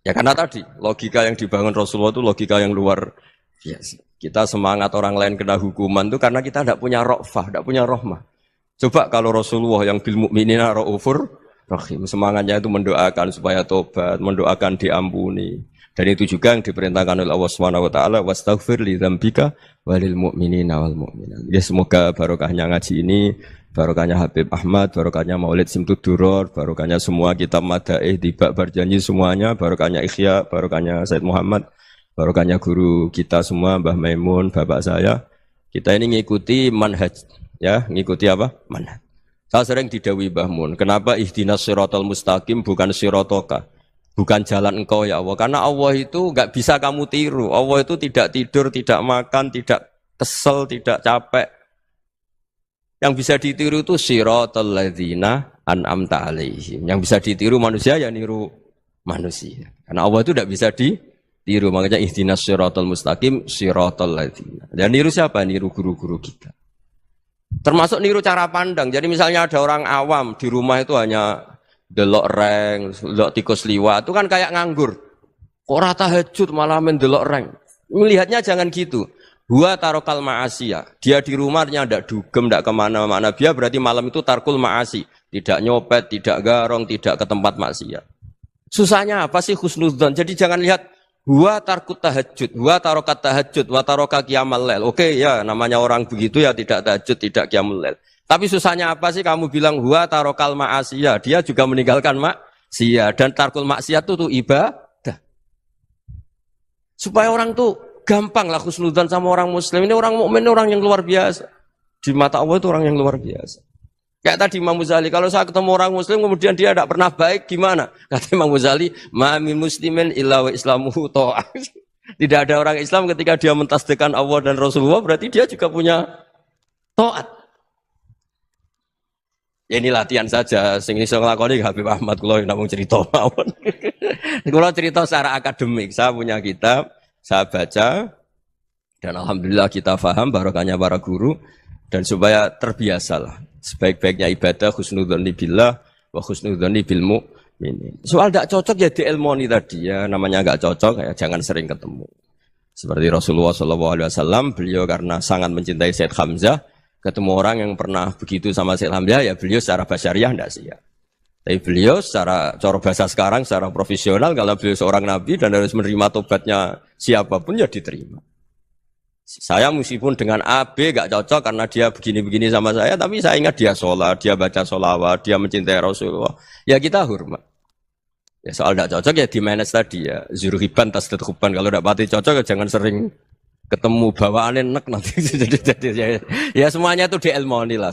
Ya karena tadi logika yang dibangun Rasulullah itu logika yang luar biasa. Kita semangat orang lain kena hukuman itu karena kita tidak punya ra'fah, tidak punya rahmah. Coba kalau Rasulullah yang bil mu'minina ra'ufur rahim, semangatnya itu mendoakan supaya tobat, mendoakan diampuni. Dan itu juga yang diperintahkan oleh Allah Subhanahu wa taala, wastaghfir li dzambika walil mu'minina wal mu'minat. Ya semoga barokahnya ngaji ini, barokahnya Habib Ahmad, barokahnya Maulid Simtud Duror, barokahnya semua kitab madaih Tibak Berjanji semuanya, barokahnya Ikhya, barokahnya Said Muhammad, barokahnya guru kita semua, Mbah Maimun, bapak saya. Kita ini ngikuti manhaj, ya, ngikuti apa? Manhaj. Saya sering didhawuhi Mbah Mun, kenapa ihdinas siratal mustaqim bukan siratoka? Bukan jalan engkau ya Allah. Karena Allah itu enggak bisa kamu tiru. Allah itu tidak tidur, tidak makan, tidak kesel, tidak capek. Yang bisa ditiru itu siratal ladzina an'amta alaihim. Yang bisa ditiru manusia ya niru manusia. Karena Allah itu tidak bisa ditiru. Makanya ihdinas siratal mustaqim siratal ladzina. Dan niru siapa? Niru guru-guru kita. Termasuk niru cara pandang. Jadi misalnya ada orang awam di rumah itu hanya delok reng, delok tikus liwat, itu kan kayak nganggur. Kok ora tahajud malah mendelok reng. Melihatnya jangan gitu. Huwa tarokal ma'asiyah. Dia di rumahnya ndak dugem, ndak kemana-mana. Dia berarti malam itu tarkul ma'asi. Tidak nyopet, tidak garong, tidak ke tempat maksiat. Susahnya apa sih husnudzon? Jadi jangan lihat huwa tarkut tahajud, huwa tarokat tahajud, wa taroka qiyamal lail. Oke ya, namanya orang begitu ya tidak tahajud, tidak qiyamul lail. Tapi susahnya apa sih kamu bilang huwa tarokal ma'asiyah, dia juga meninggalkan maksiyah, dan tarkul maksiat itu ibadah. Supaya orang tuh gampang lah husnudzan sama orang muslim. Ini orang mukmin, orang yang luar biasa. Di mata Allah itu orang yang luar biasa. Kayak tadi Imam Ghazali, kalau saya ketemu orang muslim kemudian dia tidak pernah baik, gimana? Kata Imam Ghazali, ma min muslimin illa wa islamuhu ta'ah. Tidak ada orang Islam ketika dia mentasdihkan Allah dan Rasulullah, berarti dia juga punya taat. Ya ini latihan saja, sing iso nglakoni Habib Ahmad kula namung cerita mawon. Kula cerita secara akademik, saya punya kitab, saya baca dan alhamdulillah kita paham barokahnya para guru dan supaya terbiasalah. Sebaik-baiknya ibadah husnudzon billah wa husnudzon bil mu'minin. Soal tidak cocok ya diilmoni tadi ya, namanya enggak cocok ya jangan sering ketemu. Seperti Rasulullah SAW, beliau karena sangat mencintai Said Hamzah, ketemu orang yang pernah begitu sama Said Hamzah, ya beliau secara basyariah tidak siap. Tapi beliau secara cara bahasa sekarang, secara profesional, kalau beliau seorang nabi dan harus menerima tobatnya siapapun, ya diterima. Saya meskipun dengan A, B gak cocok karena dia begini-begini sama saya, tapi saya ingat dia sholat, dia baca sholawat, dia mencintai Rasulullah. Ya kita hormat. Ya soal gak cocok ya di manage tadi ya. Zurhiban tasdid huban. Kalau gak pati cocok ya jangan sering ketemu, bawaannya enak nanti. Ya semuanya itu diilmoni lah.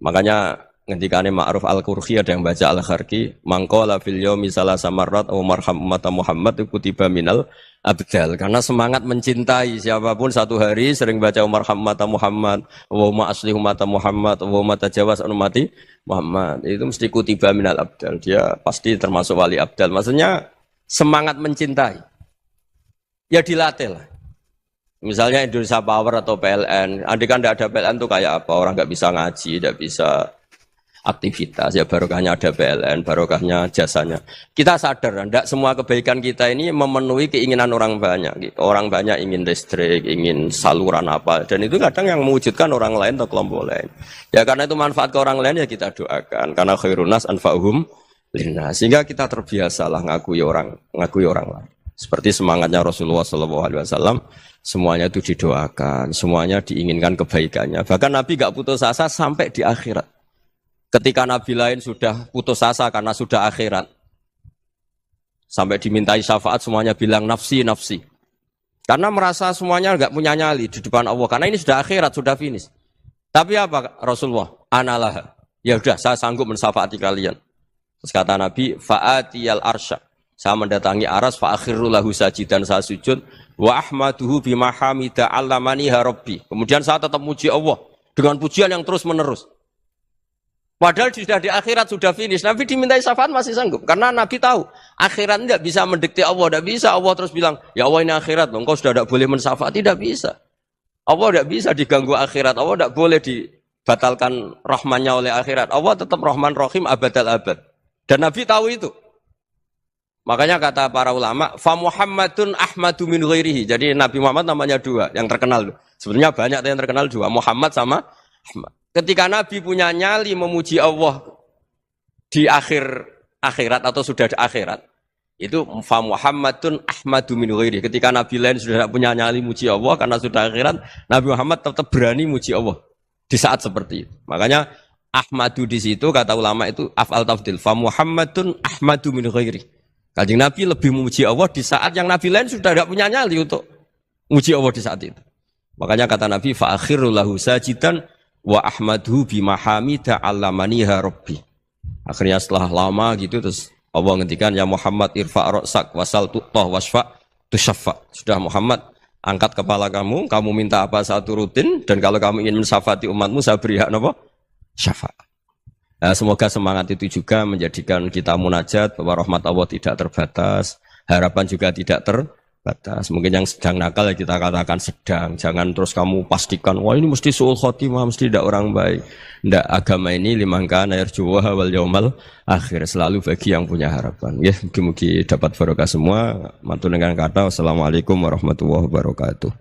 Makanya ngendikane Ma'ruf Al-Qurhi ada yang baca Al-Kharki, mangqala fil yaumi salasa marrat aw marham umat Muhammad kutiba minal abdal. Karena semangat mencintai siapapun satu hari sering baca marham umat Muhammad, wa ma asli umat Muhammad, wa ma tajawaz an umati Muhammad. Itu mesti kutiba minal abdal. Dia pasti termasuk wali abdal. Maksudnya semangat mencintai. Ya dilatih lah. Misalnya Indonesia Power atau PLN, andai kan tidak ada PLN itu kayak apa? Orang nggak bisa ngaji, tidak bisa aktivitas, ya barokahnya ada PLN, barokahnya jasanya. Kita sadar, tidak semua kebaikan kita ini memenuhi keinginan orang banyak. Gitu. Orang banyak ingin listrik, ingin saluran apa, dan itu kadang yang mewujudkan orang lain atau kelompok lain. Ya karena itu manfaat ke orang lain ya kita doakan. Karena khairun nas anfa'uhum linnas. Sehingga kita terbiasalah ngakui orang lain. Seperti semangatnya Rasulullah SAW, semuanya itu didoakan, semuanya diinginkan kebaikannya. Bahkan Nabi gak putus asa sampai di akhirat. Ketika Nabi lain sudah putus asa karena sudah akhirat, sampai dimintai syafaat semuanya bilang nafsi, nafsi. Karena merasa semuanya gak punya nyali di depan Allah. Karena ini sudah akhirat, sudah finish. Tapi apa Rasulullah? Analah. Ya udah, saya sanggup mensyafaati kalian. Terus kata Nabi, fa'atiyal arsya. Saya mendatangi aras, fa'akhiru lahu sajidan, saya sujud. Wa ahmaduhu bimahamida allamaniha rabbi. Kemudian saya tetap muji Allah dengan pujian yang terus menerus. Padahal sudah di akhirat, sudah finish. Nabi dimintai syafaat masih sanggup. Karena Nabi tahu, akhirat tidak bisa mendikte Allah. Tidak bisa Allah terus bilang, ya Allah ini akhirat loh, engkau sudah tidak boleh mensyafaat. Tidak bisa. Allah tidak bisa diganggu akhirat. Allah tidak boleh dibatalkan rahmannya oleh akhirat. Allah tetap rahman rahim abadal abad. Dan Nabi tahu itu. Makanya kata para ulama, fa Muhammadun Ahmadu min ghairihi. Jadi Nabi Muhammad namanya dua, yang terkenal. Sebenarnya banyak yang terkenal dua, Muhammad sama Ahmad. Ketika Nabi punya nyali memuji Allah di akhirat atau sudah di akhirat, itu fa Muhammadun Ahmadu min ghairihi. Ketika Nabi lain sudah tidak punya nyali muji Allah karena sudah akhirat, Nabi Muhammad tetap berani muji Allah di saat seperti itu. Makanya Ahmadu di situ kata ulama itu af'al tafdil, fa Muhammadun Ahmadu min ghairihi. Kanjeng Nabi lebih memuji Allah di saat yang Nabi lain sudah tidak punya nyali untuk memuji Allah di saat itu. Makanya kata Nabi, fa akhiru lahu sajidan wa ahmadhu bimahamida allamaniha rabbi. Akhirnya setelah lama gitu terus Allah ngendikan, ya Muhammad irfa' ra'sak wasal tu'tah wasfa' tusyaffa. Sudah Muhammad, angkat kepala kamu minta apa saya turutin, dan kalau kamu ingin mensyafaati umatmu saya beri hak apa? Syafaat. Nah, semoga semangat itu juga menjadikan kita munajat bahwa rahmat Allah tidak terbatas, harapan juga tidak terbatas. Mungkin yang sedang nakal ya kita katakan sedang, jangan terus kamu pastikan wah ini mesti suul khotimah, mesti tidak orang baik. Tidak, agama ini liman kana yarjuwa wal yaumal akhir, selalu bagi yang punya harapan. Ya, mugi-mugi dapat barokah semua. Mantul dengan kata wassalamualaikum warahmatullahi wabarakatuh.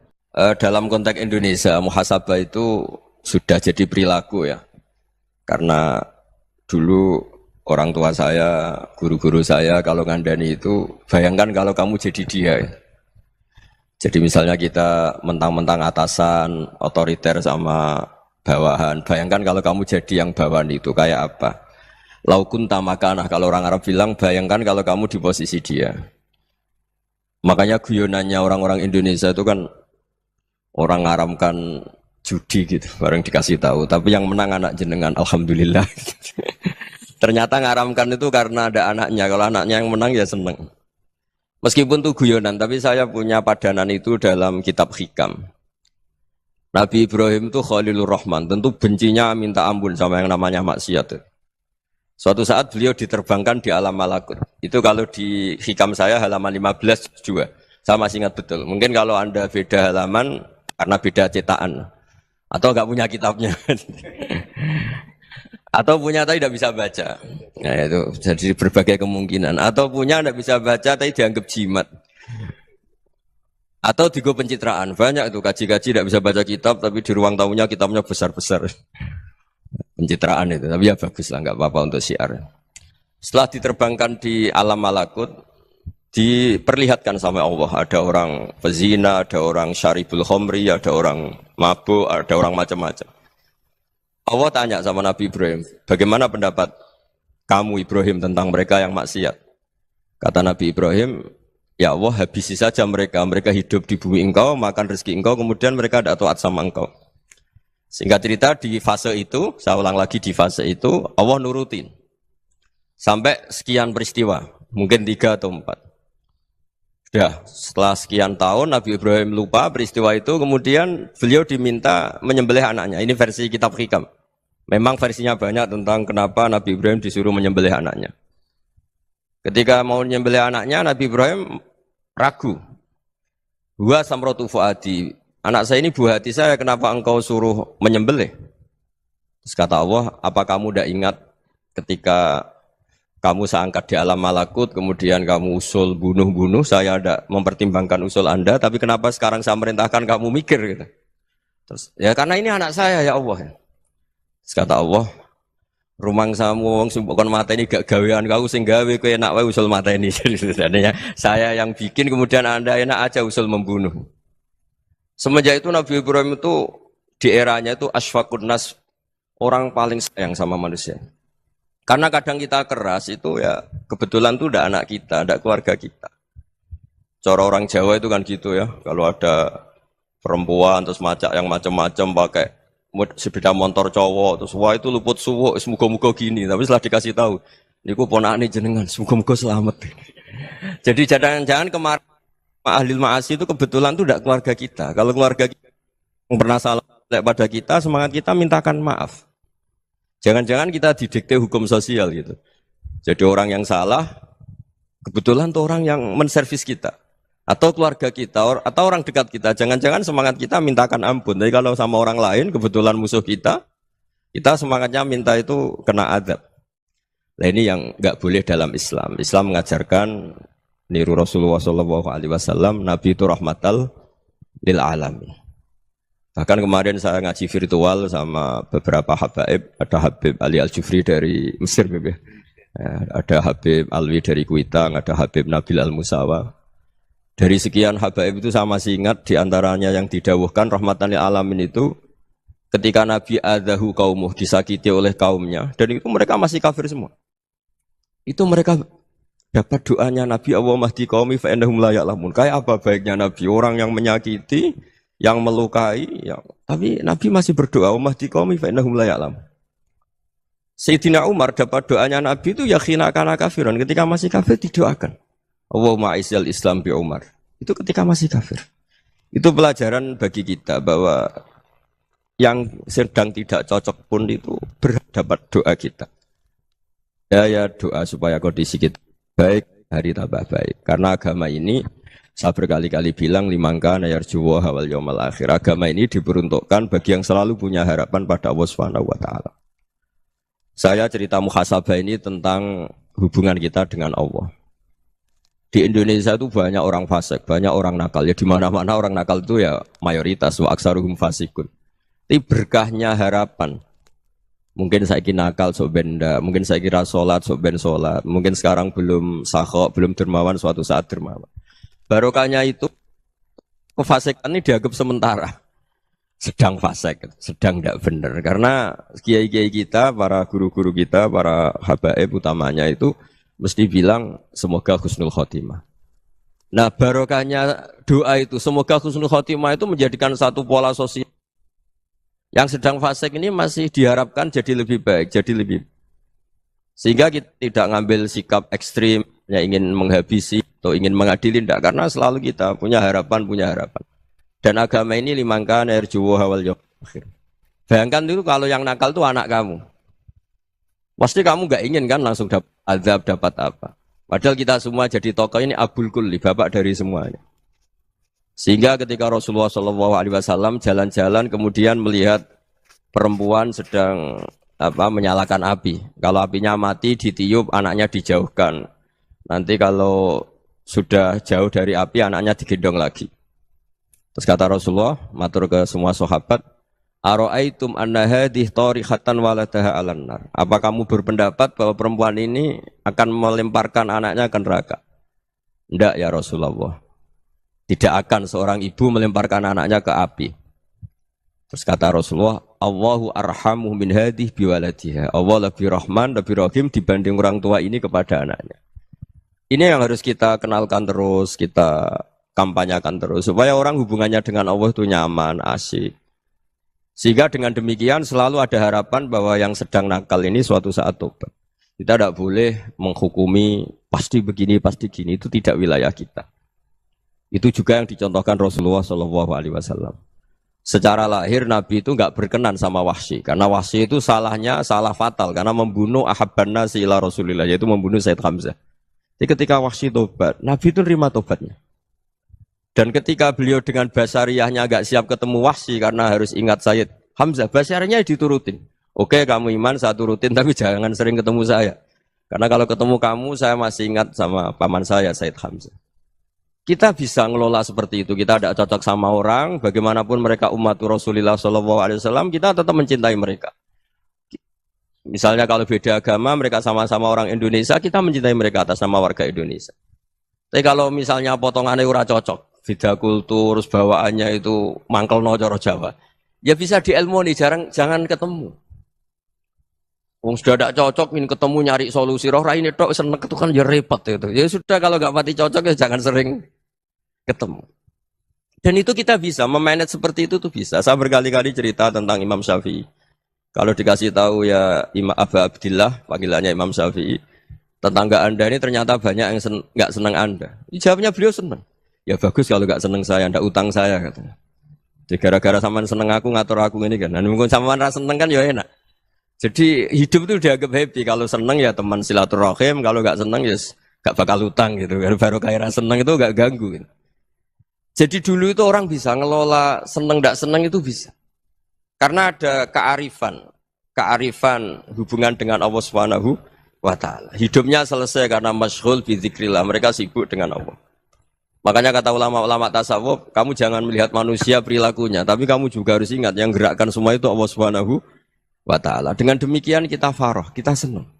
Dalam konteks Indonesia, muhasabah itu sudah jadi perilaku ya. Karena dulu orang tua saya, guru-guru saya kalau ngandani itu, bayangkan kalau kamu jadi dia. Jadi misalnya kita mentang-mentang atasan, otoriter sama bawahan. Bayangkan kalau kamu jadi yang bawahan itu kayak apa? Laukun tamakanah, kalau orang Arab bilang, bayangkan kalau kamu di posisi dia. Makanya guyonannya orang-orang Indonesia itu kan orang ngaramkan judi gitu, bareng dikasih tahu. Tapi yang menang anak jenengan, alhamdulillah. Ternyata ngaramkan itu karena ada anaknya. Kalau anaknya yang menang ya seneng. Meskipun itu guyonan, tapi saya punya padanan itu dalam kitab Hikam. Nabi Ibrahim itu Khalilur Rahman, tentu bencinya minta ampun sama yang namanya maksiat. Suatu saat beliau diterbangkan di alam malakut. Itu kalau di Hikam saya halaman 15 juga. Saya masih ingat betul. Mungkin kalau Anda beda halaman karena beda cetakan. Atau enggak punya kitabnya. Atau punya tapi tidak bisa baca. Nah itu jadi berbagai kemungkinan. Atau punya tidak bisa baca tapi dianggap jimat. Atau digo pencitraan. Banyak itu kaji-kaji tidak bisa baca kitab tapi di ruang tamunya kitabnya besar-besar. Pencitraan itu. Tapi ya bagus lah, enggak apa-apa untuk syiar. Setelah diterbangkan di alam malakut, diperlihatkan sama Allah. Ada orang pezina, ada orang syaribul khomri, ada orang mabuk, ada orang macam-macam. Allah tanya sama Nabi Ibrahim, bagaimana pendapat kamu Ibrahim tentang mereka yang maksiat? Kata Nabi Ibrahim, ya Allah habisi saja mereka. Mereka hidup di bumi engkau, makan rezeki engkau, kemudian mereka tidak taat sama engkau. Singkat cerita di fase itu, saya ulang lagi di fase itu, Allah nurutin. Sampai sekian peristiwa, mungkin 3 atau 4. Sudah, setelah sekian tahun Nabi Ibrahim lupa peristiwa itu, kemudian beliau diminta menyembelih anaknya. Ini versi kitab Hikam. Memang versinya banyak tentang kenapa Nabi Ibrahim disuruh menyembelih anaknya. Ketika mau menyembelih anaknya, Nabi Ibrahim ragu. Wa samratu fuadi, anak saya ini buah hati saya, kenapa engkau suruh menyembelih? Terus kata Allah, apa kamu tidak ingat ketika kamu saya angkat di alam malakut, kemudian kamu usul bunuh-bunuh, saya ada mempertimbangkan usul Anda, tapi kenapa sekarang saya merintahkan kamu mikir gitu? Terus, ya karena ini anak saya ya Allah. Terus kata Allah, Rumang samu wong sing kon mateni gak gawean kau sing gawe kowe enak wae usul mateni. Jadi sebenarnya saya yang bikin kemudian Anda enak aja usul membunuh. Semenjak itu Nabi Ibrahim itu di eranya itu asfaqun nas, orang paling sayang sama manusia. Karena kadang kita keras itu ya kebetulan tuh udah anak kita, udah keluarga kita. Cara orang Jawa itu kan gitu ya. Kalau ada perempuan terus macak yang macam-macam pakai sepeda motor cowok terus wah itu luput suwuk semoga-moga gini. Tapi setelah dikasih tahu, niku ponakane jenengan semoga-moga selamat. Jadi jangan-jangan kemarin ahlil ma'asi itu kebetulan tuh udah keluarga kita. Kalau keluarga kita yang pernah salah pada kita, semangat kita mintakan maaf. Jangan-jangan kita didikte hukum sosial gitu. Jadi orang yang salah, kebetulan tuh orang yang menservis kita. Atau keluarga kita, atau orang dekat kita. Jangan-jangan semangat kita mintakan ampun. Tapi kalau sama orang lain, kebetulan musuh kita semangatnya minta itu kena adab. Nah ini yang nggak boleh dalam Islam. Islam mengajarkan, niru Rasulullah SAW, Nabi itu rahmatal lil alamin. Bahkan kemarin saya ngaji virtual sama beberapa habaib, ada Habib Ali Al-Jufri dari Mesir, ada Habib Alwi dari Kuitang, ada Habib Nabil Al-Musawa. Dari sekian habaib itu saya masih ingat diantaranya yang didawuhkan rahmatan lil alamin itu ketika Nabi adahu kaumuh, disakiti oleh kaumnya, dan itu mereka masih kafir semua. Itu mereka dapat doanya Nabi Allah mahdi qaumi fa innahum la ya'lamun. Kayak apa baiknya Nabi, orang yang menyakiti, yang melukai, tapi Nabi masih berdoa, mahdi qaumi fa innahum la ya'lamun. Sayyidina Umar dapat doanya Nabi itu yakhina kana kafiran, ketika masih kafir didoakan. Allahumma aizzal Islam bi Umar. Itu ketika masih kafir. Itu pelajaran bagi kita bahwa yang sedang tidak cocok pun itu berdapat doa kita. Ya doa supaya kondisi kita baik, hari tambah baik. Karena agama ini saya berkali-kali bilang limangka nayarjuwa hawal yawmal akhir. Agama ini diperuntukkan bagi yang selalu punya harapan pada Allah Subhanahu wa taala. Saya cerita muhasabah ini tentang hubungan kita dengan Allah. Di Indonesia itu banyak orang fasik, banyak orang nakal. Ya di mana-mana orang nakal itu ya mayoritas, wa aksaruhum fasikun. Tapi berkahnya harapan. Mungkin saya kira nakal sok benda, mungkin saya kira sholat sok ben sholat, mungkin sekarang belum sakhok, belum dermawan, suatu saat dermawan. Barokahnya itu kefasikan ini dianggap sementara. Sedang fasik, sedang tidak benar. Karena kiai-kiai kita, para guru-guru kita, para habaib utamanya itu mesti bilang semoga husnul khotimah. Nah barokahnya doa itu, semoga husnul khotimah itu menjadikan satu pola sosial. Yang sedang fasik ini masih diharapkan jadi lebih baik, jadi lebih. Sehingga kita tidak ngambil sikap ekstrim, yang ingin menghabisi atau ingin mengadili, tidak. Karena selalu kita punya harapan, Dan agama ini limangka nerjuwa hawal yawm akhir. Bayangkan itu kalau yang nakal itu anak kamu. Pasti kamu nggak ingin kan langsung dapat azab, dapat apa. Padahal kita semua jadi tokoh ini abul kulli, bapak dari semuanya. Sehingga ketika Rasulullah SAW jalan-jalan kemudian melihat perempuan sedang menyalakan api. Kalau apinya mati ditiup, anaknya dijauhkan. Nanti kalau sudah jauh dari api, anaknya digendong lagi. Terus kata Rasulullah, matur ke semua sahabat, Aro'aitum anna hadih tarihatan waladaha alan nar. Apa kamu berpendapat bahwa perempuan ini akan melemparkan anaknya ke neraka? Tidak ya Rasulullah. Tidak akan seorang ibu melemparkan anaknya ke api. Terus kata Rasulullah, Allahu arhamu min hadih biwaladiha. Allah lebih rahman, lebih rahim dibanding orang tua ini kepada anaknya. Ini yang harus kita kenalkan terus, kita kampanyakan terus, supaya orang hubungannya dengan Allah itu nyaman, asik. Sehingga dengan demikian selalu ada harapan bahwa yang sedang nakal ini suatu saat tobat. Kita tidak boleh menghukumi pasti begini, pasti gini, itu tidak wilayah kita. Itu juga yang dicontohkan Rasulullah SAW. Secara lahir Nabi itu nggak berkenan sama Wahsy, karena Wahsy itu salahnya salah fatal, karena membunuh ahabban nasi ila Rasulillah, yaitu membunuh Sayyid Hamzah. Jadi ketika Wahsy tobat, Nabi itu nerima tobatnya. Dan ketika beliau dengan basariyahnya agak siap ketemu Wahsy karena harus ingat Sayyid Hamzah, basariyahnya diturutin. Oke, kamu iman, saya turutin, tapi jangan sering ketemu saya. Karena kalau ketemu kamu, saya masih ingat sama paman saya, Sayyid Hamzah. Kita bisa ngelola seperti itu. Kita tidak cocok sama orang, bagaimanapun mereka umat Rasulullah SAW, kita tetap mencintai mereka. Misalnya kalau beda agama, mereka sama-sama orang Indonesia, kita mencintai mereka atas nama warga Indonesia. Tapi kalau misalnya potongannya ora cocok, beda kultur, terus bawaannya itu mangkel no coro Jawa, ya bisa diilmoni, jangan ketemu. Wong sudah tidak cocok, ingin ketemu nyari solusi. Roh ini tok seneng itu kan ya repot itu. Ya sudah kalau nggak pati cocok ya jangan sering ketemu. Dan itu kita bisa memanage seperti itu tuh bisa. Saya berkali-kali cerita tentang Imam Syafi'i. Kalau dikasih tahu ya Imam Aba Abdillah, panggilannya Imam Syafi'i, tetangga Anda ini ternyata banyak yang nggak senang Anda. Jawabnya beliau senang. Ya bagus kalau nggak senang saya, ndak utang saya katanya. Jadi gara-gara sampean seneng aku ngatur aku ini kan. Dan mungkin sampean rasa seneng kan ya enak. Jadi hidup itu dianggap happy. Kalau seneng ya teman silaturahim, kalau nggak seneng ya nggak bakal utang gitu. Baru kayak seneng itu nggak ganggu. Gitu. Jadi dulu itu orang bisa ngelola seneng nggak seneng itu bisa. Karena ada kearifan hubungan dengan Allah Subhanahu wa Ta'ala. Hidupnya selesai karena masyghul bi dzikrillah. Mereka sibuk dengan Allah. Makanya kata ulama-ulama tasawuf, kamu jangan melihat manusia perilakunya, tapi kamu juga harus ingat yang gerakkan semua itu Allah Subhanahu wa Ta'ala. Dengan demikian kita farah, kita senang.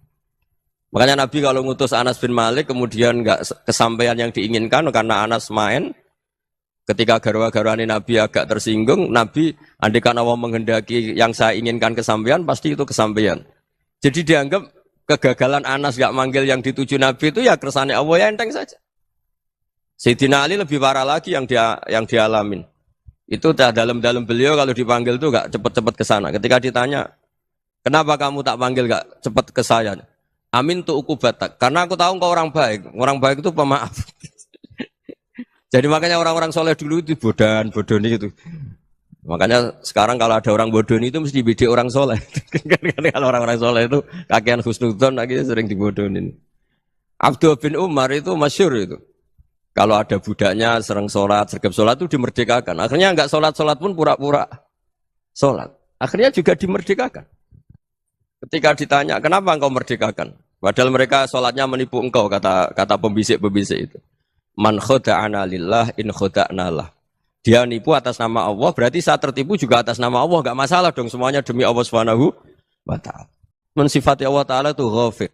Makanya Nabi kalau ngutus Anas bin Malik kemudian enggak kesampaian yang diinginkan karena Anas main, ketika garwa-garwani Nabi agak tersinggung, Nabi andaikan Allah menghendaki yang saya inginkan kesampaian, pasti itu kesampaian. Jadi dianggap kegagalan Anas enggak manggil yang dituju Nabi itu ya kersane Allah, ya enteng saja. Sayyidina Ali lebih parah lagi yang dialamin. Itu dalam beliau kalau dipanggil itu enggak cepat-cepat ke sana. Ketika ditanya, kenapa kamu tak panggil gak cepat ke saya? Amin tu ukubatak. Karena aku tahu engkau orang baik. Orang baik itu pemaaf. Jadi makanya orang-orang soleh dulu itu bodoni itu. Makanya sekarang kalau ada orang bodoni itu mesti dibidik orang soleh. Kalau orang-orang soleh itu kakean husnudzon lagi sering dibodonin. Abdul bin Umar itu masyhur itu. Kalau ada budaknya sering sholat, sergap sholat itu dimerdekakan. Akhirnya enggak sholat pun pura-pura sholat. Akhirnya juga dimerdekakan. Ketika ditanya, kenapa engkau merdekakan? Padahal mereka sholatnya menipu engkau, kata pembisik-pembisik itu. Man khoda'ana lillah in khoda'na lah. Dia nipu atas nama Allah, berarti saat tertipu juga atas nama Allah. Gak masalah dong, semuanya demi Allah Subhanahu wa Ta'ala. Mensifati Allah Ta'ala itu ghafir.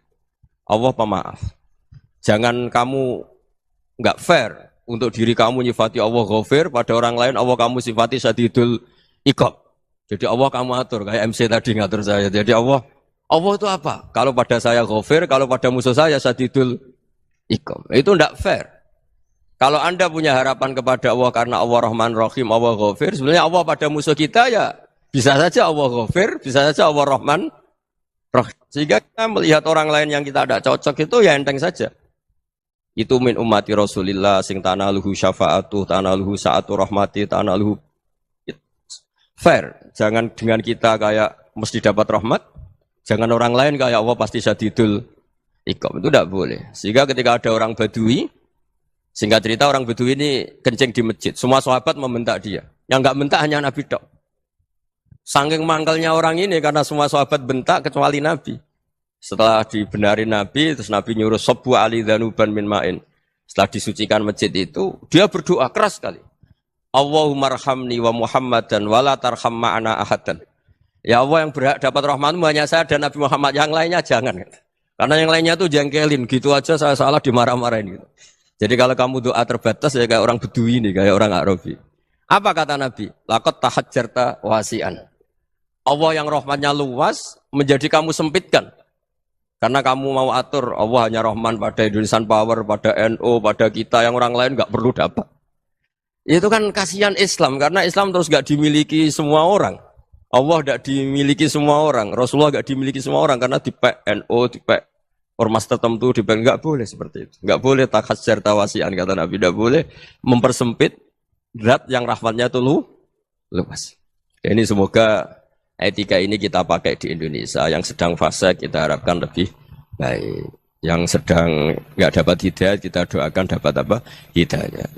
Allah pemaaf. Jangan kamu gak fair untuk diri kamu nyifati Allah ghafir, pada orang lain Allah kamu sifati syadidul iqab. Jadi Allah kamu atur, kayak MC tadi ngatur saya. Jadi Allah itu apa? Kalau pada saya ghafir, kalau pada musuh saya syadidul iqam. Itu tidak fair. Kalau Anda punya harapan kepada Allah karena Allah Rahman Rahim, Allah ghafir, sebenarnya Allah pada musuh kita ya bisa saja Allah ghafir, bisa saja Allah Rahman Rahim. Sehingga kita melihat orang lain yang kita tidak cocok itu ya enteng saja. Itu min ummati Rasulillah sing tanaluhu syafa'atuh, tanaluhu sa'atu rahmati, tanaluhu fair. Jangan dengan kita kayak mesti dapat rahmat. Jangan orang lain kayak Allah pasti syadidul iqam. Itu tidak boleh. Sehingga ketika ada orang Badui, singkat cerita orang Badui ini kencing di masjid. Semua sahabat membentak dia. Yang enggak bentak hanya Nabi tok. Saking mangkalnya orang ini karena semua sahabat bentak kecuali Nabi. Setelah dibenarin Nabi, terus Nabi nyuruh sabbu ali dhanuban min ma'in. Setelah disucikan masjid itu, dia berdoa keras sekali. Allahumma arhamni wa Muhammadan wa la tarham ma'ana ahadan. Ya Allah yang berhak dapat rahmatmu hanya saya dan Nabi Muhammad, yang lainnya jangan. Karena yang lainnya tuh jengkelin, gitu aja saya salah dimarah-marahin gitu. Jadi kalau kamu doa terbatas ya kayak orang Bedui ini, kayak orang Arabi. Apa kata Nabi? Laqad tahajjarta wasi'an. Allah yang rahmatnya luas menjadi kamu sempitkan. Karena kamu mau atur Allah hanya Rahman pada Indonesian Power, pada NU, pada kita, yang orang lain nggak perlu dapat. Itu kan kasihan Islam, karena Islam terus nggak dimiliki semua orang. Allah tidak dimiliki semua orang, Rasulullah tidak dimiliki semua orang karena di NU, di ormas tertentu, di nggak boleh seperti itu, nggak boleh takhasyar tawasian kata Nabi, tidak boleh mempersempit zat yang rahmatnya itu luas. Ini semoga etika ini kita pakai di Indonesia. Yang sedang fase kita harapkan lebih baik, yang sedang nggak dapat hidayah kita doakan dapat apa hidayah.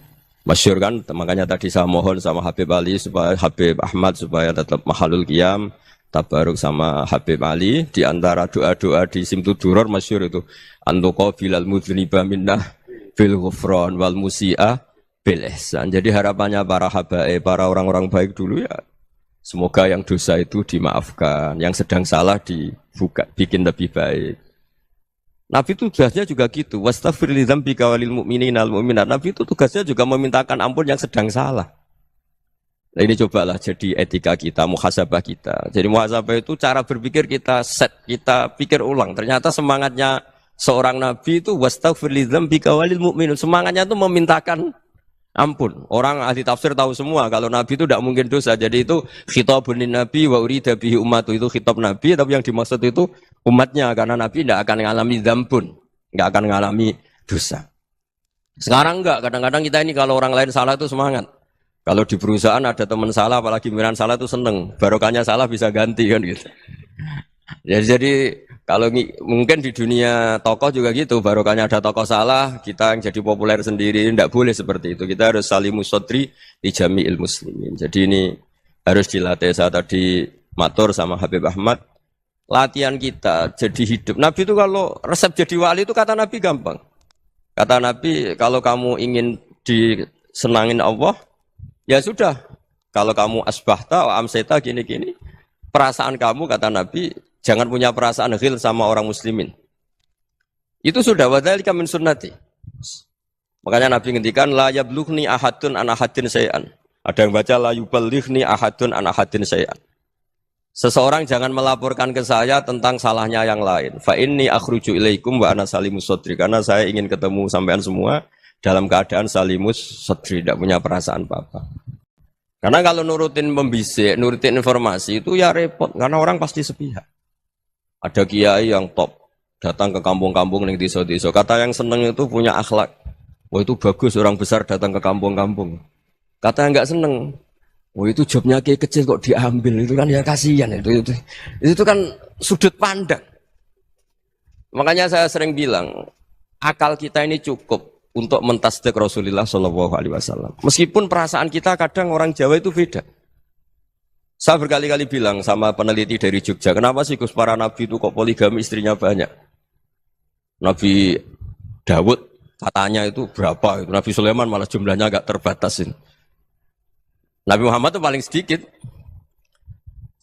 Masyhur kan, makanya tadi saya mohon sama Habib Ali supaya Habib Ahmad supaya tetap mahalul qiyam, tabaruk sama Habib Ali. Di antara doa-doa di Simtuduror masyhur itu antuqabilal mudhniba minnah bil ghufran wal musi'ah bil ihsan. Jadi harapannya para habaib, para orang-orang baik dulu ya Semoga yang dosa itu dimaafkan, yang sedang salah dibuka, bikin lebih baik. Nabi itu tugasnya juga gitu. Wastaghfir li dzambika walil mu'minina wal mu'minat. Nabi itu tugasnya juga memintakan ampun yang sedang salah. Nah, ini cobalah jadi etika kita, muhasabah kita. Jadi muhasabah itu cara berpikir kita set, kita pikir ulang. Ternyata semangatnya seorang nabi itu wastaghfir li dzambika walil mu'minin. Semangatnya itu memintakan ampun. Orang ahli tafsir tahu semua kalau nabi itu tidak mungkin dosa. Jadi itu khitabun nabi wa urida bihi ummatu, itu khitab nabi, tapi yang dimaksud itu umatnya, karena nabi tidak akan mengalami dzambun, tidak akan mengalami dosa. Sekarang enggak, kadang-kadang kita ini kalau orang lain salah itu semangat. Kalau di perusahaan ada teman salah, apalagi pimpinan salah itu seneng. Barokahnya salah bisa ganti kan gitu. Jadi kalau mungkin di dunia tokoh juga gitu, barokahnya ada tokoh salah, kita yang jadi populer sendiri, tidak boleh seperti itu. Kita harus salimus sodri di jami'il muslimin. Jadi ini harus dilatih. Saya tadi matur sama Habib Ahmad, latihan kita jadi hidup. Nabi itu kalau resep jadi wali itu kata Nabi gampang. Kata Nabi, kalau kamu ingin disenangin Allah, ya sudah. Kalau kamu asbahta wa amseta gini-gini, perasaan kamu kata Nabi, jangan punya perasaan ghil sama orang muslimin. Itu sudah wadzalika min sunnati. Makanya Nabi ngendikan la yablughni ahadun an ahadin syai'an. Ada yang baca la yuballighni ahadun an ahadin syai'an. Seseorang jangan melaporkan ke saya tentang salahnya yang lain. Fa inni akhruju ilaikum wa ana salimus sadri, karena saya ingin ketemu sampean semua dalam keadaan salimus sadri, tidak punya perasaan apa-apa. Karena kalau nurutin membisik, nurutin informasi itu ya repot, karena orang pasti sepihak. Ada kiai yang top, datang ke kampung-kampung ning desa-desa. Kata yang seneng itu punya akhlak. Wah itu bagus orang besar datang ke kampung-kampung. Kata yang enggak seneng, wah itu jobnya kiai kecil kok diambil, itu kan ya kasihan itu kan sudut pandang. Makanya saya sering bilang, akal kita ini cukup untuk mentasdik Rasulullah Shallallahu Alaihi Wasallam. Meskipun perasaan kita kadang orang Jawa itu beda. Saya berkali-kali bilang sama peneliti dari Jogja, kenapa sih Gus para nabi itu kok poligami istrinya banyak? Nabi Dawud katanya itu berapa? Itu Nabi Sulaiman malah jumlahnya agak terbatasin. Nabi Muhammad itu paling sedikit.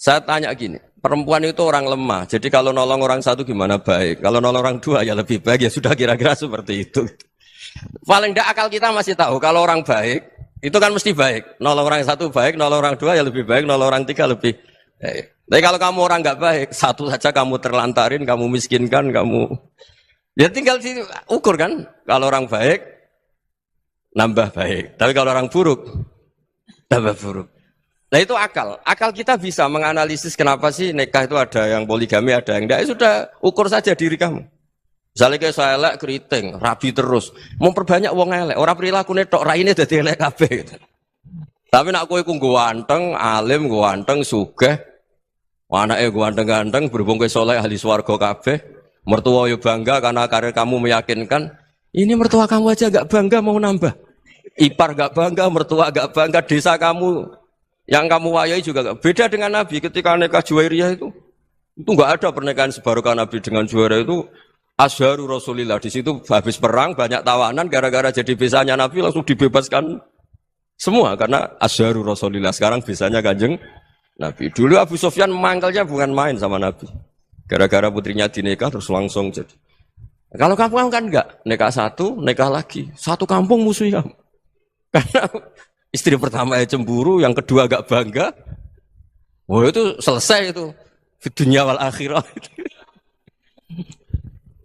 Saya tanya gini, perempuan itu orang lemah, jadi kalau nolong orang satu gimana baik? Kalau nolong orang dua ya lebih baik, ya sudah kira-kira seperti itu. Paling tidak akal kita masih tahu kalau orang baik itu kan mesti baik. Nolong orang satu baik, nolong orang dua ya lebih baik, nolong orang tiga lebih baik. Tapi kalau kamu orang nggak baik, satu saja kamu terlantarin, kamu miskinkan, kamu ya tinggal ukur kan. Kalau orang baik nambah baik, tapi kalau orang buruk tambah buruk. Nah itu akal. Akal kita bisa menganalisis kenapa sih nikah itu ada yang poligami, ada yang enggak. Ya sudah, ukur saja diri kamu. Misalnya kayak saya elek keriting, rabi terus, memperbanyak wong elek, orang perilaku netok, raine dadi elek kabeh gitu. Tapi nak kowe ku ganteng, alim, ganteng, sugih, anake ganteng-ganteng, berhubung kowe saleh ahli swarga kabeh, mertua yo bangga karena karir kamu meyakinkan, ini mertua kamu aja enggak bangga mau nambah. Ipar enggak bangga, mertua enggak bangga, desa kamu yang kamu wayai juga enggak. Beda dengan Nabi ketika nikah Juwairiyah itu enggak ada pernikahan sebarokah Nabi dengan Juwairiyah itu. Azharu Rasulillah, di situ habis perang banyak tawanan, gara-gara jadi besanya Nabi langsung dibebaskan semua karena Azharu Rasulillah. Sekarang besanya Kanjeng Nabi. Dulu Abu Sufyan mangkalnya bukan main sama Nabi, gara-gara putrinya dinikah terus langsung jadi. Kalau kamu kan enggak, nikah satu, nikah lagi, satu kampung musuh kamu. Karena istri pertama cemburu, yang kedua agak bangga. Wah itu selesai itu, di dunia wal akhirah.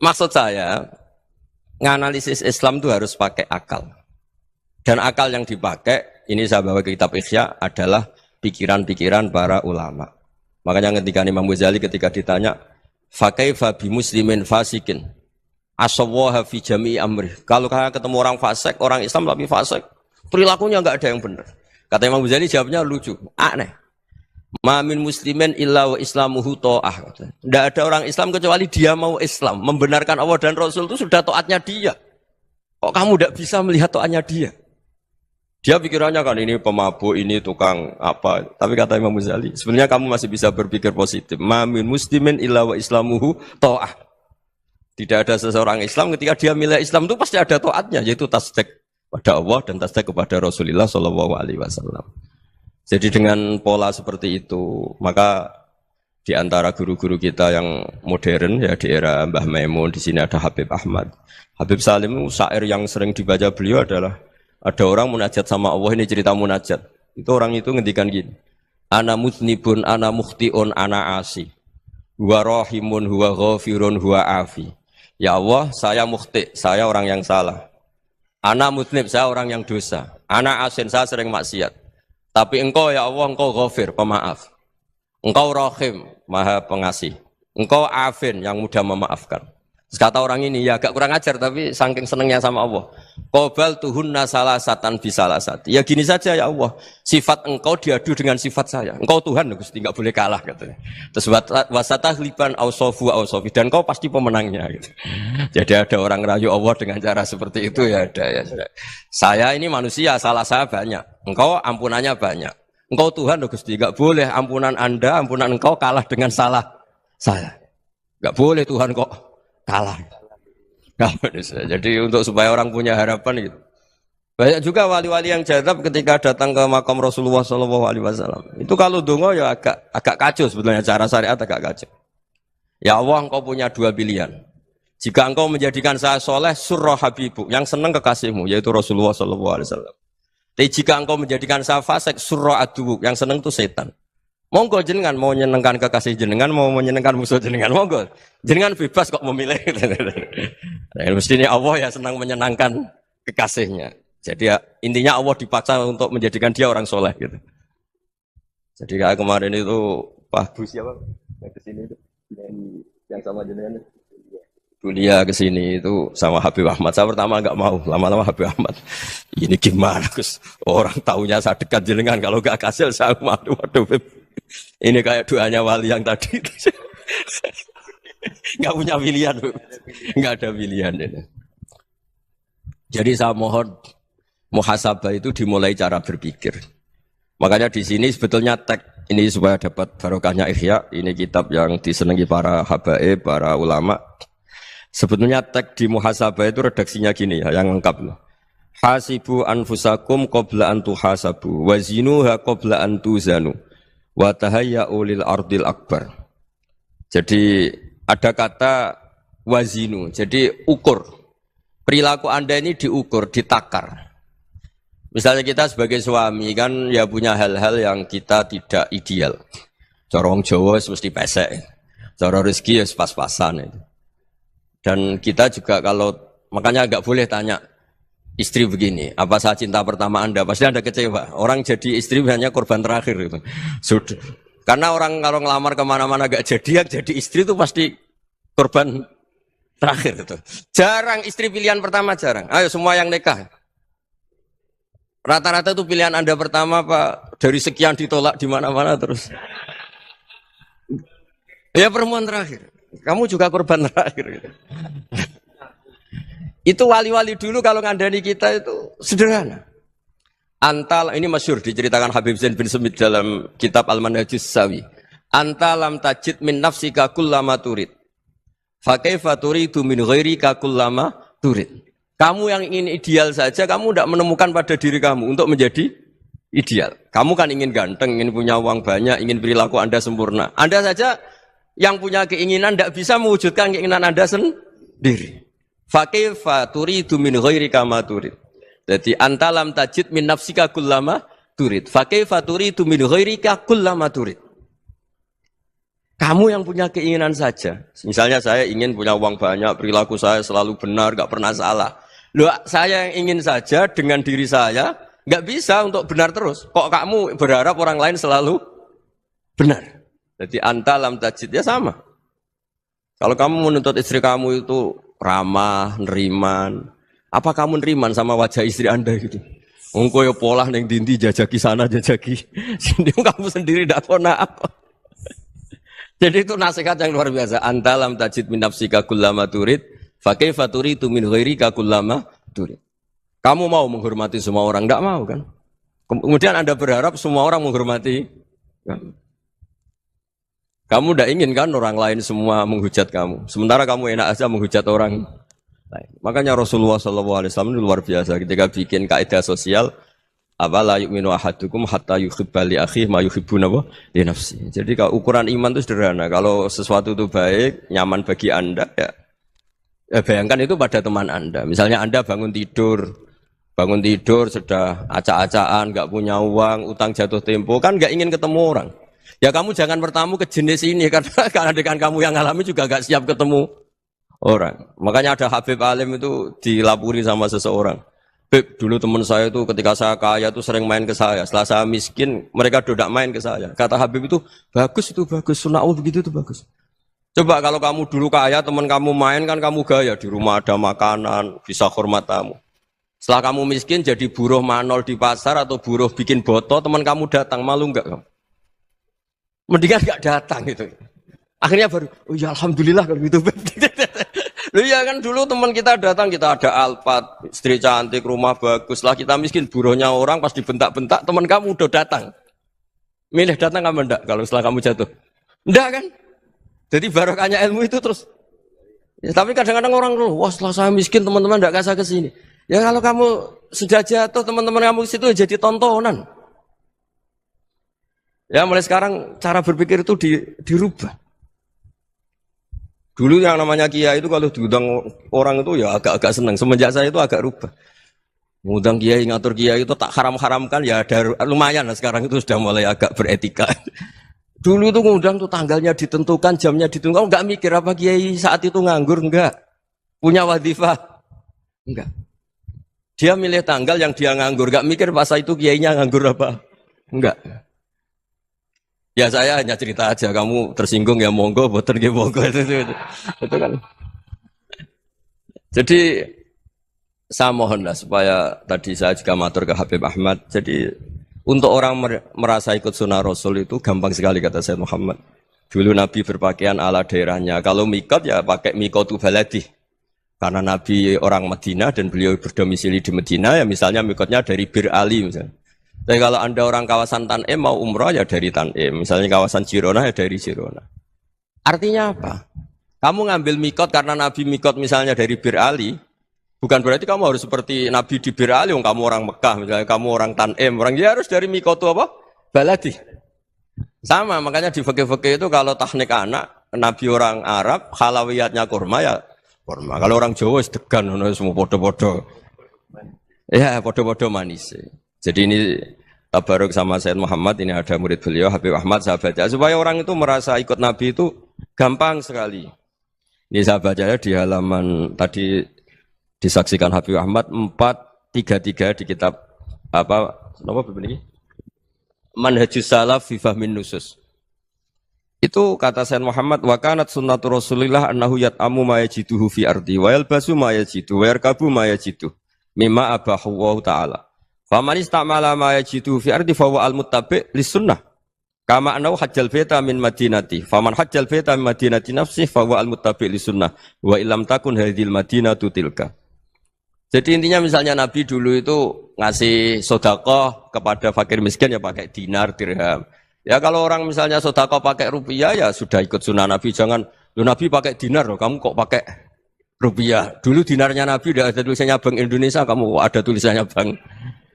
Maksud saya, nganalisis Islam itu harus pakai akal. Dan akal yang dipakai, ini saya bawa ke kitab Ihya, adalah pikiran-pikiran para ulama. Makanya ketika Imam Ghazali ketika ditanya, fakaifa bi muslimin fasikin, asawwaha fi jami'i amri. Kalau ketemu orang fasik, orang Islam tapi fasik, perilakunya enggak ada yang benar. Kata Imam Ghazali jawabnya lucu, aneh. Ma min muslimin illa wa islamuhu ta'ah. Tidak ada orang Islam kecuali dia mau Islam, membenarkan Allah dan Rasul itu sudah taatnya dia. Kok kamu tidak bisa melihat taatnya dia? Dia pikirannya kan ini pemabuk, ini tukang apa. Tapi kata Imam Ghazali, sebenarnya kamu masih bisa berpikir positif. Ma min muslimin illa wa islamuhu ta'ah. Tidak ada seseorang Islam ketika dia milih Islam itu pasti ada taatnya, yaitu tasdik pada Allah dan tasdik kepada Rasulullah SAW. Jadi dengan pola seperti itu, maka di antara guru-guru kita yang modern ya di era Mbah Maimun, di sini ada Habib Ahmad. Habib Salim syair yang sering dibaca beliau adalah ada orang munajat sama Allah, ini cerita munajat. Itu orang itu ngendikan gini. Ana muznibun, ana mukhtiun, ana asi. Huwa rahimun, huwa ghafirun, huwa afi. Ya Allah, saya mukhti, saya orang yang salah. Ana muznib, saya orang yang dosa. Ana asin, saya sering maksiat. Tapi engkau ya Allah, engkau ghafir, pemaaf. Engkau rahim, maha pengasih. Engkau afin, yang mudah memaafkan. Terus kata orang ini, ya agak kurang ajar, tapi saking senengnya sama Allah. Qobal tuhunna salasatan bisalasati. Ya gini saja ya Allah, sifat engkau diadu dengan sifat saya. Engkau Tuhan, Gusti, enggak boleh kalah katanya. Terus wasatah liban ausofu ausofi, dan engkau pasti pemenangnya. Gitu. Jadi ada orang rayu Allah dengan cara seperti itu ya ada ya. Saya ini manusia, salah saya banyak. Engkau ampunannya banyak. Engkau Tuhan, Gusti, enggak boleh ampunan Anda, ampunan engkau kalah dengan salah saya. Enggak boleh Tuhan kok kalah. Jadi untuk supaya orang punya harapan gitu. Banyak juga wali-wali yang jadab ketika datang ke makam Rasulullah SAW. Itu kalau dongo ya agak kacau sebetulnya, cara syariat agak kacau. Ya Allah, engkau punya dua pilihan. Jika engkau menjadikan saya soleh, surah habibu, yang senang kekasihmu, yaitu Rasulullah SAW. Tapi jika engkau menjadikan saya fasik, surah adubu, yang senang itu setan. Monggo jenengan mau menyenangkan kekasih jenengan, mau menyenangkan musuh jenengan, monggo. Jenengan bebas kok memilih. Nah, mestinya Allah ya senang menyenangkan kekasihnya. Jadi ya, intinya Allah dipaksa untuk menjadikan dia orang soleh gitu. Jadi kayak kemarin itu Pak Bu siapa yang kesini itu yang sama jenengan kuliah kesini itu sama Habib Ahmad. Saya pertama nggak mau, lama-lama Habib Ahmad. Ini gimana Gus? Orang taunya saya dekat jenengan, kalau nggak kasih saya malu. Waduh, ini kayak doanya wali yang tadi. Nggak punya pilihan, nggak ada pilihan. Ini. Jadi saya mohon muhasabah itu dimulai cara berpikir. Makanya di sini sebetulnya tag ini supaya dapat barokahnya Ihya. Ini kitab yang disenangi para habaib, para ulama. Sebetulnya tag di muhasabah itu redaksinya gini ya, yang lengkap loh. Hasibu anfusakum qabla an tuhasabu wa zinuha qabla an tuzanu wa tahayya'u lil ardil akbar. Jadi ada kata wazinu, jadi ukur. Perilaku Anda ini diukur, ditakar. Misalnya kita sebagai suami kan ya punya hal-hal yang kita tidak ideal. Cara wong Jawa mesti pesek. Cara rezeki ya pas-pasan itu. Dan kita juga kalau, makanya nggak boleh tanya istri begini, apa saya cinta pertama Anda? Pasti Anda kecewa. Orang jadi istri hanya korban terakhir itu. Sudah. Karena orang kalau ngelamar kemana-mana gak jadi, yang jadi istri itu pasti korban terakhir itu. Jarang istri pilihan pertama, jarang. Ayo semua yang nikah. Rata-rata itu pilihan Anda pertama Pak, dari sekian ditolak di mana-mana terus. Ya perempuan terakhir. Kamu juga korban terakhir. Gitu. Itu wali-wali dulu kalau ngandani kita itu sederhana. Antal ini masyhur diceritakan Habib Zain bin Sumit dalam kitab Al-Manhajus Sawi. Anta lam tajid min nafsika kullama turid. Fa kaifa turidu min ghairika kullama turid. Kamu yang ingin ideal saja, kamu tidak menemukan pada diri kamu untuk menjadi ideal. Kamu kan ingin ganteng, ingin punya uang banyak, ingin perilaku Anda sempurna. Anda saja yang punya keinginan tidak bisa mewujudkan keinginan Anda sendiri. Fa kaifa turidu min ghairika ma turid. Jadi anta lam tajid min nafsika kullama turid. Fa kaifa turidu min ghairika kullama turid. Kamu yang punya keinginan saja. Misalnya saya ingin punya uang banyak, perilaku saya selalu benar, enggak pernah salah. Loh, saya yang ingin saja dengan diri saya enggak bisa untuk benar terus. Kok kamu berharap orang lain selalu benar? Jadi anta lam tajid ya sama. Kalau kamu menuntut istri kamu itu ramah, neriman, apa kamu neriman sama wajah istri Anda gitu? Engko ya pola neng dindi jajaki sana jajaki sini kamu sendiri tidak kona apa. Jadi itu nasihat yang luar biasa. Anta lam tajid min nafsika kullama turid, fa kaifa turidu min ghairika kullama turid. Kamu mau menghormati semua orang, enggak mau kan? Kemudian Anda berharap semua orang menghormati kamu. Kamu tidak ingin kan orang lain semua menghujat kamu. Sementara kamu enak aja menghujat orang lain. Makanya Rasulullah SAW luar biasa ketika bikin kaidah sosial. la yu'minu ahadukum hatta yuhibba li akhihi ma yuhibbu li nafsi. Jadi kalau ukuran iman itu sederhana. Kalau sesuatu itu baik, nyaman bagi Anda ya bayangkan itu pada teman Anda. Misalnya Anda bangun tidur sudah acak-acakan, enggak punya uang, utang jatuh tempo, kan enggak ingin ketemu orang. Ya kamu jangan bertamu ke jenis ini karena dengan kamu yang alami juga enggak siap ketemu orang. Makanya ada Habib Alim itu dilapuri sama seseorang. Beb, dulu teman saya itu ketika saya kaya itu sering main ke saya. Setelah saya miskin, mereka tidak main ke saya. Kata Habib itu bagus, sunnaul begitu itu bagus. Coba kalau kamu dulu kaya, teman kamu main kan kamu gaya. Di rumah ada makanan, bisa hormat tamu. Setelah kamu miskin jadi buruh manol di pasar atau buruh bikin boto, teman kamu datang, malu enggak kamu? Mendingan enggak datang gitu. Akhirnya baru, oh ya alhamdulillah kalau gitu. Loh ya kan dulu teman kita datang, kita ada Alphard, istri cantik, rumah bagus lah, kita miskin, buruhnya orang pas dibentak-bentak, teman kamu udah datang. Milih datang kamu enggak kalau setelah kamu jatuh? Enggak kan? Jadi barokahnya ilmu itu terus. Ya, tapi kadang-kadang orang loh, wah setelah saya miskin teman-teman enggak kasih ke sini. Ya kalau kamu sudah jatuh teman-teman kamu situ jadi tontonan. Ya mulai sekarang cara berpikir itu dirubah. Dulu yang namanya kiai itu kalau diundang orang itu ya agak-agak senang. Semenjak saya itu agak rubah. Ngundang kiai, ngatur kiai itu tak haram-haramkan ya ada lumayan lah sekarang itu sudah mulai agak beretika. Dulu itu ngundang tuh tanggalnya ditentukan, jamnya ditentukan. Enggak mikir apa kiai saat itu nganggur, enggak. Punya wadifah, enggak. Dia milih tanggal yang dia nganggur, enggak mikir pas itu kiainya nganggur apa, enggak. Ya saya hanya cerita aja, kamu tersinggung ya monggo, boten ya monggo itu kan. Jadi saya mohonlah supaya tadi saya juga matur ke Habib Ahmad. Jadi untuk orang merasa ikut sunnah Rasul itu gampang sekali kata Sayyid Muhammad. Dulu Nabi berpakaian ala daerahnya. Kalau mikot ya pakai mikotu baladi. Karena Nabi orang Madinah dan beliau berdomisili di Madinah ya misalnya mikotnya dari Bir Ali misalnya. Tapi kalau Anda orang kawasan Tanim mau umrah ya dari Tanim. Misalnya kawasan Jirona ya dari Jirona. Artinya apa? Kamu ngambil mikot karena Nabi mikot misalnya dari Bir Ali. Bukan berarti kamu harus seperti Nabi di Bir Ali, kamu orang Mekah, misalnya kamu orang Tanim, orang dia harus dari Mikotu apa? Baladi. Sama, makanya di fikih-fikih itu kalau teknik anak, Nabi orang Arab, halawiyatnya kurma ya kurma. Kalau orang Jawa sedegan, semua podo-podo. Ya, podo-podo manis. Jadi ini tabaruk sama Sayyid Muhammad, ini ada murid beliau, Habib Ahmad, saya baca. Supaya orang itu merasa ikut Nabi itu gampang sekali. Ini saya baca ya di halaman tadi, disaksikan Habib Ahmad 433 di kitab apa begini? Manhajus Salaf fi Fahmin Nusus. Itu kata Sayyid Muhammad wa kanat sunnatu Rasulillah annahu yat'amu ma yajiduhu fi ardi wa yalbasu ma yajidu wa yarkabu ma yajidu mimma abahu wa ta'ala. Faman istamala ma yajiduhu fi ardi fa huwa al-muttabi' lis sunnah. Kama annahu hajjal baita min madinati. Faman hajjal baita min madinati nafsi fa huwa al-muttabi' lis sunnah. Wa illam takun hadhil madinatu tilka. Jadi intinya misalnya Nabi dulu itu ngasih sodakoh kepada fakir miskin ya pakai dinar, dirham. Ya kalau orang misalnya sodakoh pakai rupiah ya sudah ikut sunnah Nabi. Jangan, lu Nabi pakai dinar loh, kamu kok pakai rupiah. Dulu dinarnya Nabi udah ada tulisannya Bank Indonesia, kamu ada tulisannya Bank.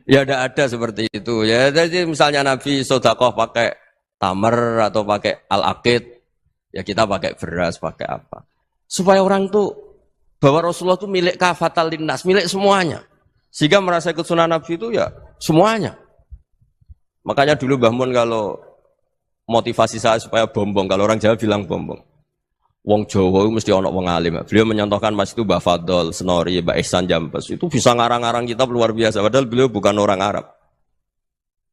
Ya tidak ada seperti itu. Ya jadi misalnya Nabi sodakoh pakai tamar atau pakai al-aqid, ya kita pakai beras, pakai apa. Supaya orang tuh bahwa Rasulullah itu milik kafatal linnas, milik semuanya. Sehingga merasa ikut sunnah Nabi itu ya semuanya. Makanya dulu Mbah Mun kalau motivasi saya supaya bombong, kalau orang Jawa bilang bombong. Wong Jawa mesti ono wong alim. Beliau menyontohkan Mas itu Mbah Fadol, Senori, Mbah Ihsan Jambes. Itu bisa ngarang-ngarang kitab luar biasa. Padahal beliau bukan orang Arab.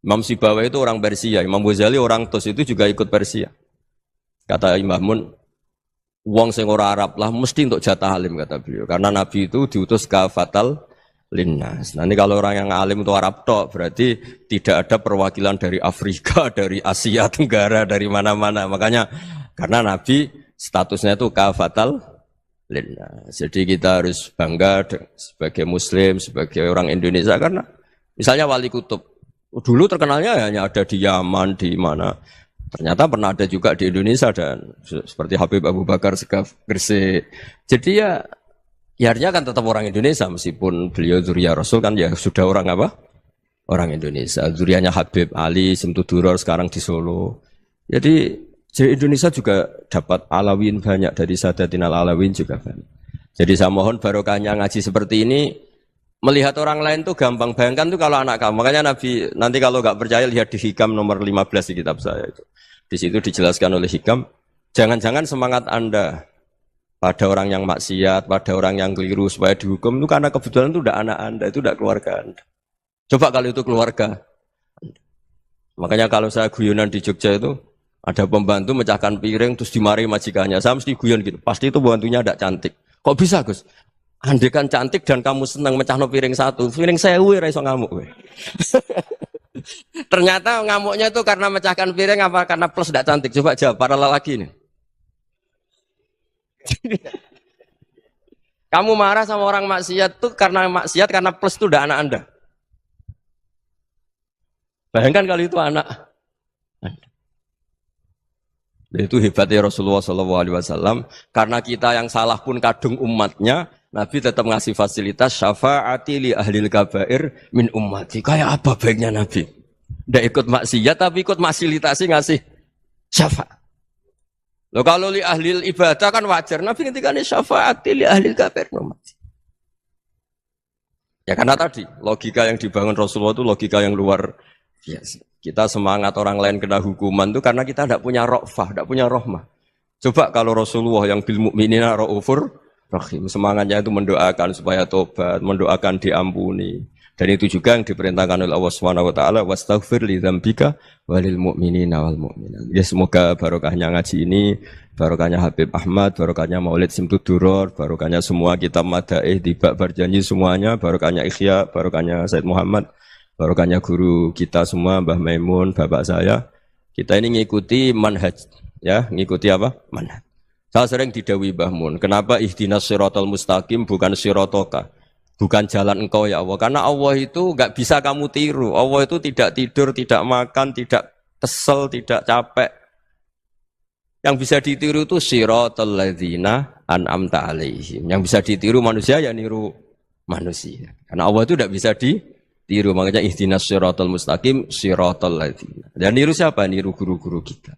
Imam Sibawa itu orang Persia, Imam Ghazali orang Tus itu juga ikut Persia. Kata Imam Mun, wong sing ora Arab lah mesti untuk jatah alim kata beliau. Karena Nabi itu diutus kafatal linnas. Nah ini kalau orang yang alim itu Arab tok berarti tidak ada perwakilan dari Afrika, dari Asia Tenggara, dari mana-mana. Makanya karena Nabi statusnya itu kafatal linnas. Jadi kita harus bangga sebagai Muslim, sebagai orang Indonesia karena misalnya Wali Kutub dulu terkenalnya hanya ada di Yaman, di mana. Ternyata pernah ada juga di Indonesia dan seperti Habib Abu Bakar Segaf Gresik. Jadi ya artinya kan tetap orang Indonesia meskipun beliau dzurriyyah Rasul kan ya sudah orang apa? orang Indonesia. Zuriatnya Habib Ali, Simtuduror sekarang di Solo. Jadi Indonesia juga dapat alawin banyak, dari Sadatin al-Alawin juga banyak. Jadi saya mohon barokahnya ngaji seperti ini, melihat orang lain tuh gampang. Bayangkan tuh kalau anak kamu. Makanya Nabi, nanti kalau nggak percaya lihat di Hikam nomor 15 di kitab saya itu. Di situ dijelaskan oleh Hikam, jangan-jangan semangat Anda pada orang yang maksiat, pada orang yang keliru supaya dihukum itu karena kebetulan itu udah anak Anda, itu udah keluarga Anda. Coba kalau itu keluarga. Makanya kalau saya guyonan di Jogja itu, ada pembantu mecahkan piring terus dimarahi majikannya. Saya mesti guyon gitu. Pasti itu pembantunya tidak cantik. Kok bisa, Gus? Andai kan cantik dan kamu senang mecahno piring satu, piring 1000 ra iso ngamuk kowe. Ternyata ngamuknya itu karena mecahkan piring apa karena plus tidak cantik? Coba jawab para lelaki ini. Kamu marah sama orang maksiat tuh karena maksiat karena plus itu udah anak Anda. Bayangkan kalau itu anak Anda. Itu hebatnya Rasulullah SAW. Karena kita yang salah pun kadung umatnya, Nabi tetap ngasih fasilitas syafaati li ahlil kabair min ummati. Kayak apa baiknya Nabi? Tidak ikut maksiat tapi ikut fasilitasi ngasih syafaat. Loh kalau li ahlil ibadah kan wajar. Nabi ketika ini syafaati li ahlil kabair min ummati. Ya karena tadi logika yang dibangun Rasulullah itu logika yang luar biasa. Kita semangat orang lain kena hukuman itu karena kita tidak punya ra'fah, tidak punya rahmah. Coba kalau Rasulullah yang bil mu'minina ra'ufur rahim, semangatnya itu mendoakan supaya tobat, mendoakan diampuni. Dan itu juga yang diperintahkan oleh Allah Subhanahu wa taala, wastaghfir li dzambika walil mu'minina wal mu'minat. Ya semoga barokahnya ngaji ini, barokahnya Habib Ahmad, barokahnya Maulid Simtuduror, barokahnya semua kitab madaih, tiba berjanji semuanya, barokahnya Ikhya, barokahnya Said Muhammad, barokahnya guru kita semua, Mbah Maimun, bapak saya. Kita ini ngikuti manhaj, ya, ngikuti apa? Manhaj. Saya sering didhawuhi Mbah Mun, kenapa ihdinas siratal mustaqim bukan siratoka? Bukan jalan engkau ya Allah. Karena Allah itu enggak bisa kamu tiru. Allah itu tidak tidur, tidak makan, tidak kesel, tidak capek. Yang bisa ditiru itu siratal ladzina an'amta alaihim. Yang bisa ditiru manusia ya niru manusia. Karena Allah itu tidak bisa ditiru, makanya ihdinas siratal mustaqim siratal ladzina. Dan niru siapa? Niru guru-guru kita.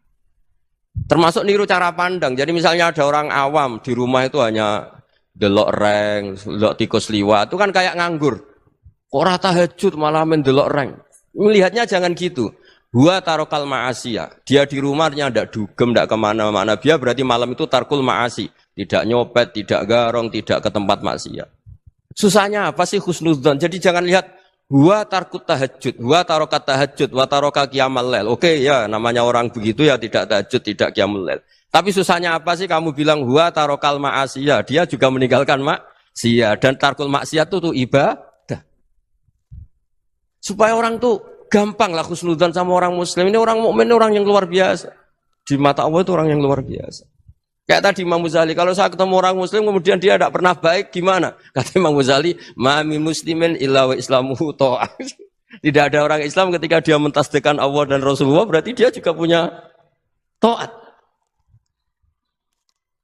Termasuk niru cara pandang. Jadi misalnya ada orang awam di rumah itu hanya delok reng, delok tikus liwat, itu kan kayak nganggur. Kok ora tahajud malah mendelok reng. Melihatnya jangan gitu. Huwa tarokal ma'asiyah. Dia di rumahnya ndak dugem, ndak kemana-mana. Dia berarti malam itu tarkul ma'asi. Tidak nyopet, tidak garong, tidak ke tempat maksiat. Susahnya apa sih husnudzon? Jadi jangan lihat huwa tarkut tahajud, huwa tarokat tahajud, wa taroka qiyamal lail. Oke ya, namanya orang begitu ya tidak tahajud, tidak qiyamul lail. Tapi susahnya apa sih kamu bilang huwa tarokal ma'asiyah? Dia juga meninggalkan maksiat, dan tarkul maksiat itu ibadah. Supaya orang tuh gampang lah husnudzon sama orang muslim. Ini orang mukmin, orang yang luar biasa. Di mata Allah itu orang yang luar biasa. Kayak tadi Imam Ghazali, kalau saya ketemu orang muslim kemudian dia tidak pernah baik, gimana? Kata Imam Ghazali, ma min muslimin illa wa islamuhu ta'ah. Tidak ada orang Islam ketika dia mentasdihkan Allah dan Rasulullah, berarti dia juga punya taat.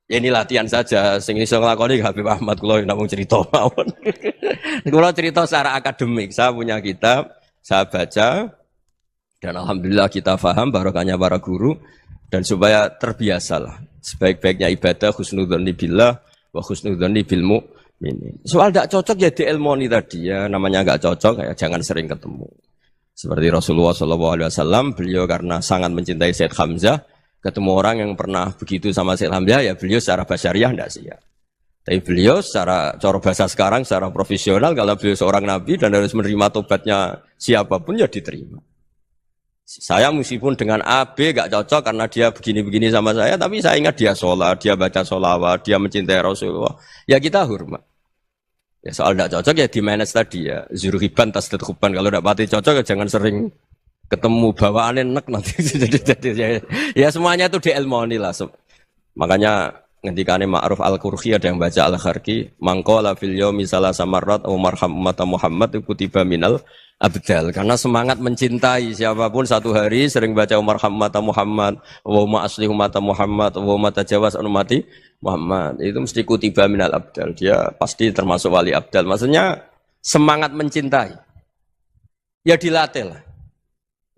Ya ini latihan saja, sing iso nglakoni Habib Ahmad kula namung cerita mawon. Kula cerita secara akademik, saya punya kitab, saya baca, dan alhamdulillah kita paham barokahnya para guru, dan supaya terbiasalah. Sebaik-baiknya ibadah husnudzonni billah wa husnudzonni bil mu'minin. Soal tidak cocok ya diilmoni tadi ya, namanya enggak cocok ya jangan sering ketemu. Seperti Rasulullah SAW, beliau karena sangat mencintai Said Hamzah, ketemu orang yang pernah begitu sama Said Hamzah ya beliau secara basyariah tidak siap. Tapi beliau secara cara bahasa sekarang, secara profesional, kalau beliau seorang nabi dan harus menerima tobatnya siapapun ya diterima. Saya meskipun dengan A, B gak cocok karena dia begini-begini sama saya, tapi saya ingat dia sholat, dia baca sholawat, dia mencintai Rasulullah. Ya kita hormat. Ya soal gak cocok ya di manage tadi ya. Zuruhiban tasdid khuban. Kalau gak pati cocok ya jangan sering ketemu, bawaannya enek nanti. Ya semuanya itu diilmoni lah. Makanya ngendikane Ma'ruf Al-Qurhi ada yang baca Al-Kharki, mangqala fil yaumi salasa marrat wa marham ummata Muhammad kutiba minal abdal. Karena semangat mencintai siapapun satu hari sering baca Umar Hammata Muhammad, wa asli ummata Muhammad, wa tajawaz an ummati Muhammad. Itu mesti kutiba minal abdal. Dia pasti termasuk wali abdal. Maksudnya semangat mencintai. Ya dilatih lah.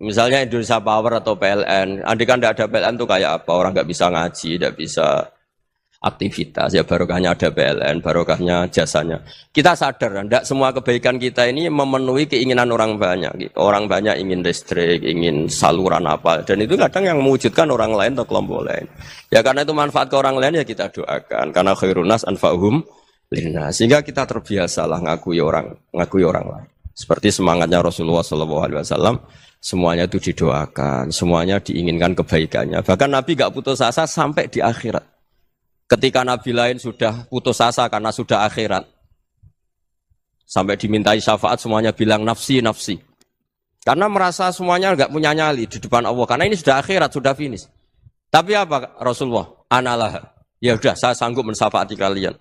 Misalnya Indonesia Power atau PLN, andai kan tidak ada PLN tuh kayak apa? Orang nggak bisa ngaji, tidak bisa aktivitas. Ya barokahnya ada PLN, barokahnya jasanya. Kita sadar, tidak semua kebaikan kita ini memenuhi keinginan orang banyak. Gitu. Orang banyak ingin listrik, ingin saluran apa, dan itu kadang yang mewujudkan orang lain atau kelompok lain. Ya karena itu manfaat ke orang lain ya kita doakan. Karena khairun nas anfa'uhum linnas. Sehingga kita terbiasalah ngakui orang lain. Seperti semangatnya Rasulullah SAW, semuanya itu didoakan, semuanya diinginkan kebaikannya. Bahkan Nabi gak putus asa sampai di akhirat. Ketika Nabi lain sudah putus asa karena sudah akhirat, sampai dimintai syafaat semuanya bilang nafsi, nafsi. Karena merasa semuanya gak punya nyali di depan Allah. Karena ini sudah akhirat, sudah finish. Tapi apa Rasulullah? Analah. Ya udah, saya sanggup mensyafaati kalian.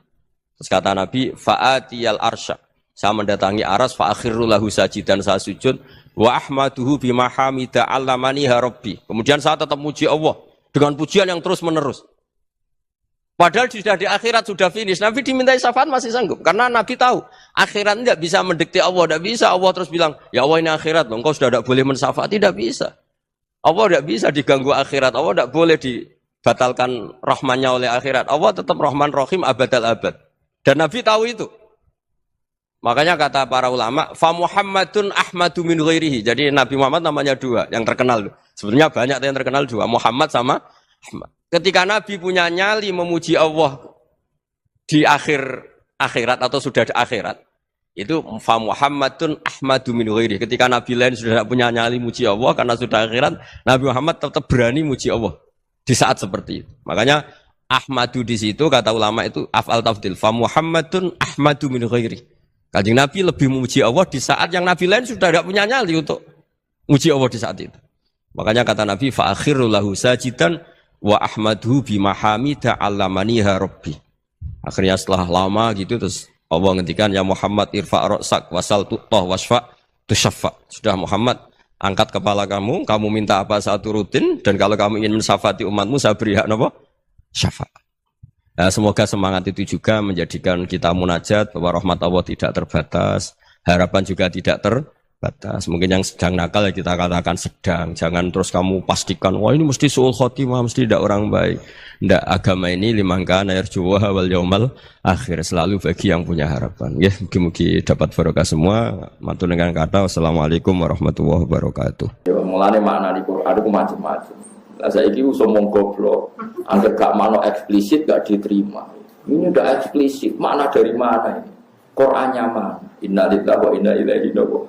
Terus kata Nabi, fa'atiyal arsya. Saya mendatangi aras fa'akhiru lahu sajidan, saya sujud wa ahmaduhu bima hamida 'allamaniha rabbi. Kemudian saya tetap muji Allah dengan pujian yang terus menerus. Padahal sudah di akhirat, sudah finish. Nabi dimintai syafaat masih sanggup karena Nabi tahu akhirat tidak bisa mendikte Allah, tidak bisa Allah terus bilang, "Ya Allah ini akhirat, loh, engkau sudah tidak boleh mensyafaati." Tidak bisa. Allah tidak bisa diganggu akhirat. Allah tidak boleh dibatalkan rahmannya oleh akhirat. Allah tetap Rahman Rahim abadal abad. Dan Nabi tahu itu. Makanya kata para ulama, fa Muhammadun ahmadu min ghairihi. Jadi Nabi Muhammad namanya dua, yang terkenal. Sebenarnya banyak yang terkenal dua, Muhammad sama Ahmad. Ketika Nabi punya nyali memuji Allah di akhirat atau sudah di akhirat, itu fa Muhammadun ahmadu min ghairihi. Ketika Nabi lain sudah tidak punya nyali muji Allah karena sudah akhirat, Nabi Muhammad tetap berani muji Allah di saat seperti itu. Makanya Ahmadu di situ kata ulama itu af'al tafdil, fa Muhammadun ahmadu min ghairihi. Kanjeng Nabi lebih memuji Allah di saat yang Nabi lain sudah tidak punya nyali untuk memuji Allah di saat itu. Makanya kata Nabi, fa'akhiru lahu sajidan wa ahmaduhu bimahamida 'allamaniha rabbi. Akhirnya setelah lama gitu terus Allah ngendikan, ya Muhammad irfa' ra'sak wasal tu'tah wasfa' tusyaffa. Sudah Muhammad, angkat kepala kamu minta apa saat turutin, dan kalau kamu ingin mensyafaati umatmu saya beri hak apa? Syafaat. Nah, semoga semangat itu juga menjadikan kita munajat bahwa rahmat Allah tidak terbatas, harapan juga tidak terbatas. Mungkin yang sedang nakal ya kita katakan sedang. Jangan terus kamu pastikan, wah ini mesti su'ul khotimah, mesti tidak orang baik. Tidak, agama ini liman kana yarjuwaha wal yaumal akhir, selalu bagi yang punya harapan. Ya, mugi-mugi dapat barokah semua. Matur dengan kata wassalamualaikum warahmatullahi wabarakatuh. Ya mulane makna di Quran itu macam-macam. Lah saiki usah mung goblok, angger gak makna eksplisit gak diterima. Ini udah eksplisit, makna dari mana ini? Qur'annya mana? Innalillahi wa inna ilaihi raji'un.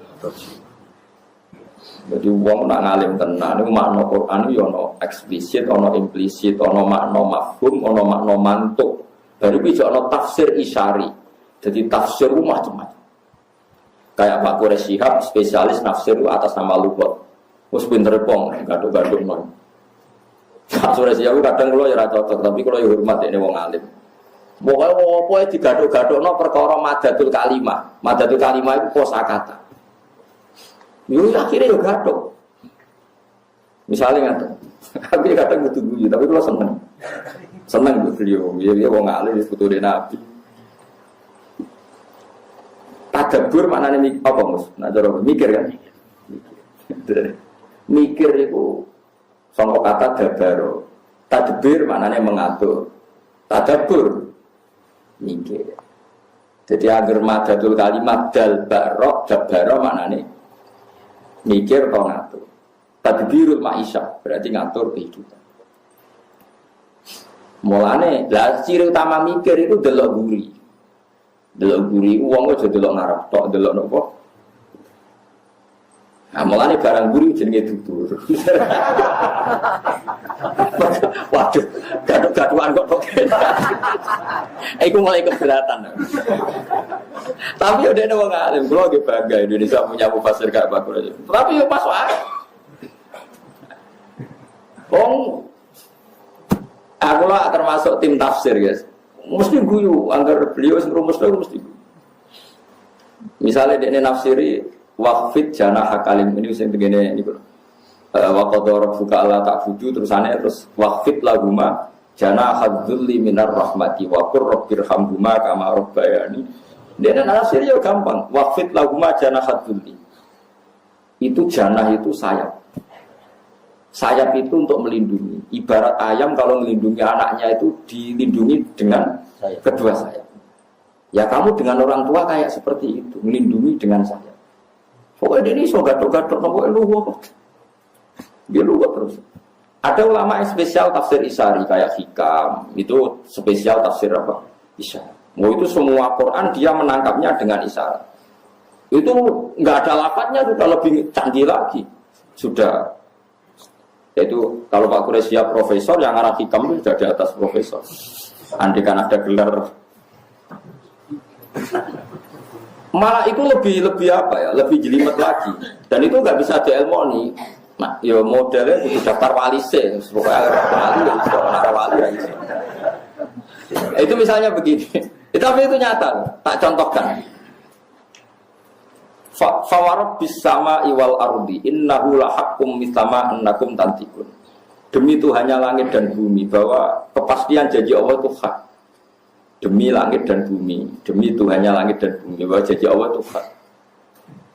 Jadi wong nak ngalim tenan, makna Quran itu ono eksplisit, ono implisit, ono makna mafhum, ono makna mantuk. Baru bisa ono tafsir isyari. Jadi tafsir itu macam-macam. Kayak Pak Quraisy Shihab, spesialis nafsir itu atas nama lughat. Wes pinter pong, gaduk-gaduk non. Pak Quraisy Shihab kadang kula ya ora cocok, tapi kula ya hormat ini wong alim. Pokoke apa digaduk-gadukno perkara madatul kalimah. Madatul kalimah itu kosakata. Yo akhirnya yo gaduk. Misalnya ngaten. Tapi kadang kudu guyu, tapi kula seneng. Seneng beliau, dia wong alim disebut Nabi. Tadabbur maknane apa, Mus? Nah, cara mikir kan. Mikir itu sangka kata dabaro. Tadbir maknane mengatur. Tadabbur mikir. Jadi agar madatul kalimat dal barok dabaro maknane mikir atau ngatur. Tadbirul ma'isyah berarti ngatur kehidupan. Mulane lah ciri utama mikir itu delok guri. Delok guri uang aja delok ngarep tok delok nopo. Nah, mulane barang guri jenenge dudur. Waduh, gaduk-gadukan kok kok. Iku mulai keberatan. Tapi udah ada wong alim, kula nggih bangga Indonesia punya mufasir kayak Pak Quraisy. Tapi yo masuk akal. Aku lah termasuk tim tafsir, guys. Mesti guyu, agar beliau serumus itu mesti guyu. Misalnya dia nafsiri waqfid janah hakalim ini yang begini ini kalau waqadara rabbuka alla ta'budu terus waqfid lahuma janah hadzulli minar rahmati wa qur rabbirhamhuma kama rabbayani. Dia nafsiri ya gampang, waqfid lahuma janah hadzulli. Itu janah itu sayap. Sayap itu untuk melindungi. Ibarat ayam kalau melindungi anaknya itu dilindungi dengan kedua sayap. Ya kamu dengan orang tua kayak seperti itu, melindungi dengan sayap. Pokoknya ini so gatok-gatok, pokoknya luwak. Dia luwak terus. Ada ulama yang spesial tafsir Isari kayak Hikam, itu spesial tafsir apa? Isari. Mau itu semua Quran dia menangkapnya dengan isyarat. Itu nggak ada lafadznya, sudah lebih canggih lagi. Sudah. Yaitu kalau Pak Quraisy profesor, yang arah Hikam itu sudah di atas profesor. Andai kan ada gelar. Malah itu lebih apa ya? Lebih jelimet lagi. Dan itu nggak bisa dielmoni. Nah, ya modelnya butuh daftar wali sih. Supaya wali ya bisa, wali ya bisa. Itu misalnya begini. Tapi itu nyata, tak contohkan. Fawarab bisama iwal ardi innahu lahakum mitama annakum tantikun. Demi Tuhannya langit dan bumi, bahwa kepastian janji Allah itu hak. Demi langit dan bumi, demi Tuhannya langit dan bumi, bahwa janji Allah itu hak.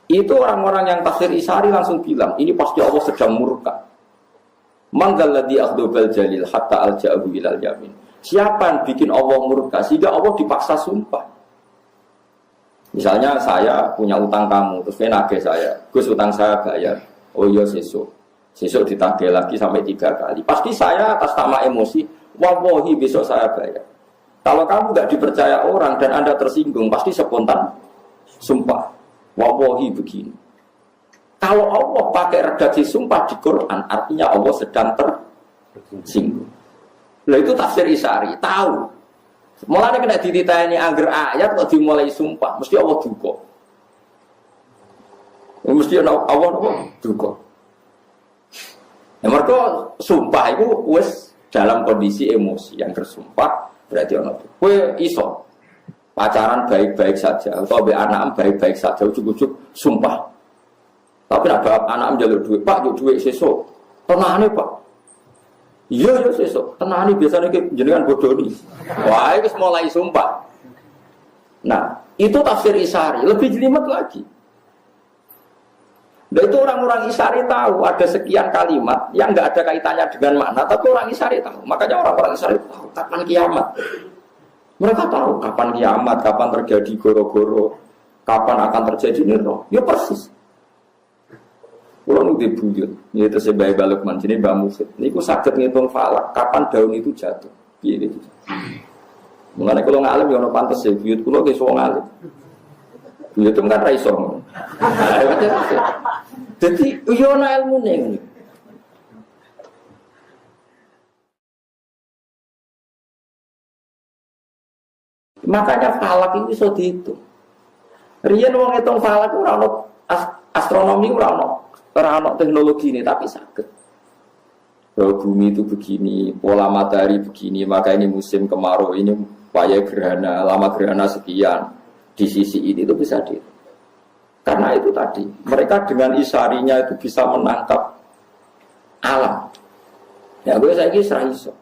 Itu orang-orang yang tafsir Isari langsung bilang, ini pasti Allah sedang murka. Manggalladzi akhdobal jalil hatta alja'ahu ilal yamin. Siapa yang bikin Allah murka sehingga Allah dipaksa sumpah? Misalnya saya punya utang kamu, terus nagih saya, Gus utang saya bayar. Oh iya sesuk ditagih lagi sampai 3 kali. Pasti saya atas nama emosi, wallahi besok saya bayar. Kalau kamu nggak dipercaya orang dan Anda tersinggung, pasti spontan sumpah, wallahi begini. Kalau Allah pakai redaksi sumpah di Quran, artinya Allah sedang tersinggung. Lah itu tafsir Isari, tahu. Mulane kena dititani angger ayat kok dimulai sumpah, mesti Allah duka. Mesti Allah duka. Ya mergo sumpah itu wis dalam kondisi emosi yang bersumpah berarti ono. Kowe iso pacaran baik-baik saja atau be anak baik-baik saja ujug-ujug sumpah. Tapi nek anak njaluk duit, Pak, yo duit sesuk. Tenane, Pak. Iya sesuk. Tenane biasanya jenengan bodoni. Wah, itu mulai sumpah. Nah, itu tafsir Isari, lebih jelimet lagi. Nah, itu orang-orang Isari tahu ada sekian kalimat yang nggak ada kaitannya dengan makna, tapi orang Isari tahu. Makanya orang-orang Isari tahu kapan kiamat. Mereka tahu kapan kiamat, kapan terjadi goro-goro, kapan akan terjadi niro. Ya persis. Kalau nu dibuyut, yaitu sebagai balok mancini Mbak Mufid. Ini aku sakit ngitung falak, kapan daun itu jatuh. Gitu. Mengenai kalau ngalim ya ono pantes ya, buyut kulo ge wong alim. Buyut itu kan ra iso. Jadi yo ono ilmune ngene. Makanya falak itu iso dihitung. Riyen wong ngitung falak ora ono astronomi ora ono teknologi ini, tapi sakit. Bahwa bumi itu begini, pola matahari begini, maka ini musim kemarau, ini paya gerhana, lama gerhana sekian, di sisi ini itu bisa di. Karena itu tadi, mereka dengan isarinya itu bisa menangkap alam. Ya gue saya kira iso.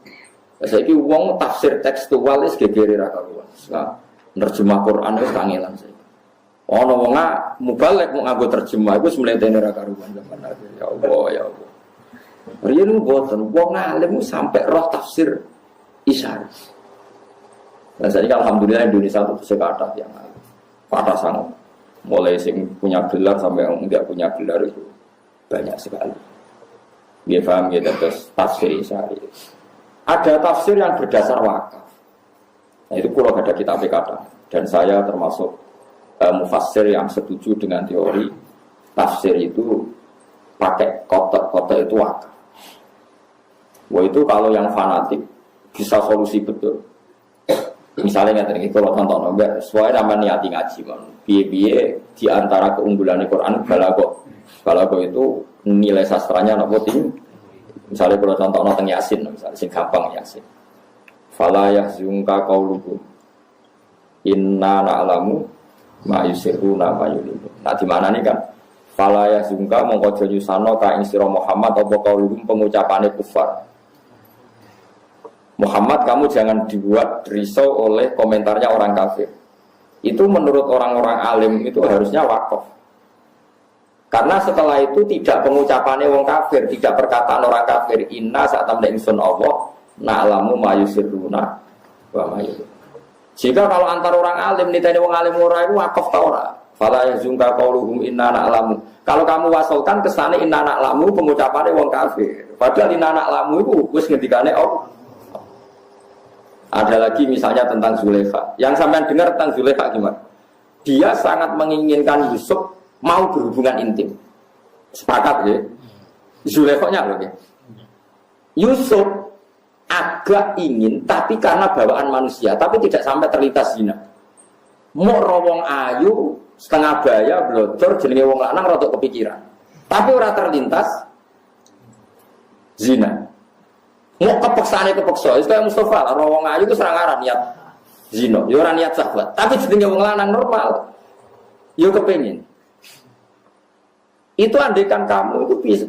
Saya kira uang tafsir tekstual itu gegeri rakaruan. Nah, nerjemah Quran itu kangelan saya. Ono wong mubalek mau nganggo terjemah iku semlentene ora karuan zaman akhir. Ya Allah, ya Allah. Riyen mboten wong alim sampai roh tafsir Isari. Dan saya alhamdulillah Indonesia itu sekata yang kata sangat. Mulai sing punya gelar sampai yang enggak punya gelar itu banyak sekali. Dia paham ya terus tafsir Isari. Ada tafsir yang berdasar wakaf. Nah itu kalau ada kitab kata dan saya termasuk mufassir yang setuju dengan teori tafsir itu pakai kotak itu wakaf. Wah itu kalau yang fanatik bisa solusi betul. Misalnya nggak tadi kalau tonton enggak sesuai nama niati ngaji man. Biye di antara keunggulan Quran balago itu nilai sastranya nopo tinggi. Misalnya kalau contoh nonton Yasin, misalnya sing gampang Yasin. Fala yahzunka qauluhum inna na'lamu ma yusiruna ma yulinu. Nah di mana nih kan? Fala yahzunka mongko aja nyusano ka ing sira Muhammad apa qauluhum pengucapane kufar. Muhammad kamu jangan dibuat risau oleh komentarnya orang kafir. Itu menurut orang-orang alim itu harusnya wakaf. Karena setelah itu tidak pengucapannya wong kafir, tidak perkataan orang kafir. Inna saat tamda ingsun Allah na'lamu ma yusirruna wa ma yu'linun. Jika kalau antar orang alim niteni wong alim ora iku wakaf ta ora. Fala yazunka qauluhum inna na'lamu. Kalau kamu wasolkan kesane inna na'lamu pengucapannya wong kafir. Padahal inna na'lamu itu wis ngendikane Allah. Ada lagi misalnya tentang Zulaikha. Yang sampean dengar tentang Zulaikha gimana? Dia sangat menginginkan Yusuf mau berhubungan intim. Sepakat ya. Zulaikha-nya loh ya. Yusuf agak ingin tapi karena bawaan manusia, tapi tidak sampai terlintas zina. Mau rawong ayu setengah baya blodor jenenge wong lanang rada kepikiran. Tapi ora terlintas zina. Mau kepeksane kepeksa, itu kayak Mustafa lah, rawong ayu itu serangaran niat zina, ya ora niat sahabat. Tapi jenenge wong lanang normal, yo kepengin. Itu andaikan kamu itu bisa.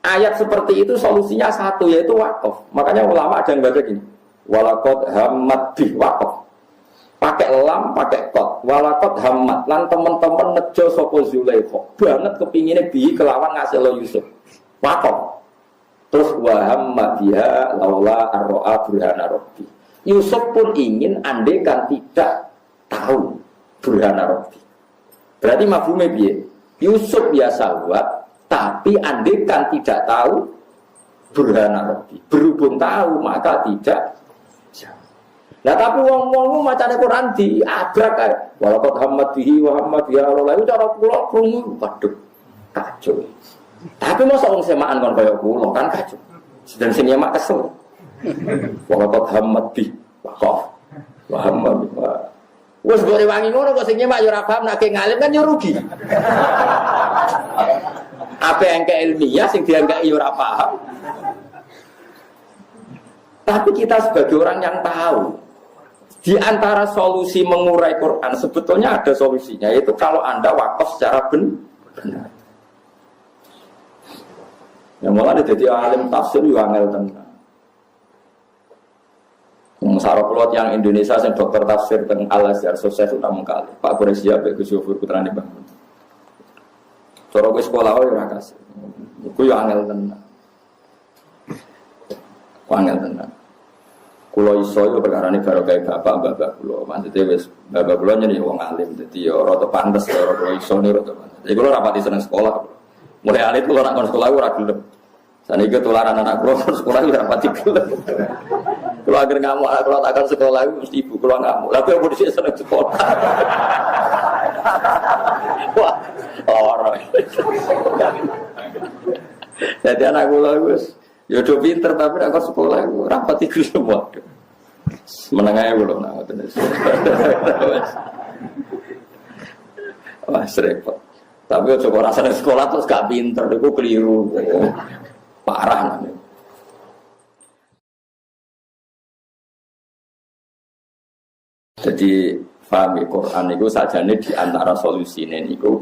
Ayat seperti itu solusinya satu, yaitu wakaf. Makanya ulama ada yang baca gini, walaqad hammat bih wakaf. Pakai lam, pakai kot. Walaqad hammat. Lan teman-teman nejo sapa Zulaikha. Banget kepinginnya bi kelawan ngasih lo Yusuf. Wakaf. Terus wa hamma biha laula arro'a burhana rabbi. Yusuf pun ingin andaikan tidak tahu burhana rabbi. Berarti mafhume piye? Yusuf biasa buat, tapi andekan tidak tahu burhana rabbi. Berhubung tahu maka tidak. Nah tapi wong-wong macane Quran di abrak kae. Walaqad hammat bihi wa hamma biha Allah itu cara kula krungu waduh kacau. Tapi masa wong semaan kon kaya kula kan kacau. Dan sing nyemak kesel. Walaqad hammat bihi wa hamma biha. Wes mbok rewangi ngono kok sing nyemak yo ora paham nek ngalim kan yo rugi. Apa yang ke ilmiah sing dianggap yo ora paham. Tapi kita sebagai orang yang tahu di antara solusi mengurai Quran sebetulnya ada solusinya, yaitu kalau Anda wakaf secara benar. Yang mulai jadi alim tafsir yo angel tenan. Sarapulot yang Indonesia yang dokter tafsir tentang Al-Azhar sukses utama kali. Pak Quraisy Abe Gus Yofur putrane bangun. Cara ke sekolah ora kasih. Iku yo angel tenan. Angel tenan. Kulo iso yo perkarane karo gawe bapak kulo. Maksudnya wis bapak kulo nyeni wong alim dadi yo rada pantes karo kulo iso ne rada pantes. Jadi kulo rapati seneng sekolah. Mulai alit kulo nak kon sekolah ora gelem. Saniki tularan anak kulo sekolah ora rapati gelem. Kulo agar ngamuk anak kulo takkan sekolah mesti ibu kulo ngamuk. Lah kok dhisik seneng sekolah. Wah, ora. Jadi anak kulo wis ya do pinter tapi nek sekolah iku rapati gelem waduh. Menengae kulo nak ngoten. Wah, repot. Tapi ojo ora seneng sekolah terus gak pinter iku keliru. Parah namanya. Jadi paham Quran itu sajane di antara solusine niku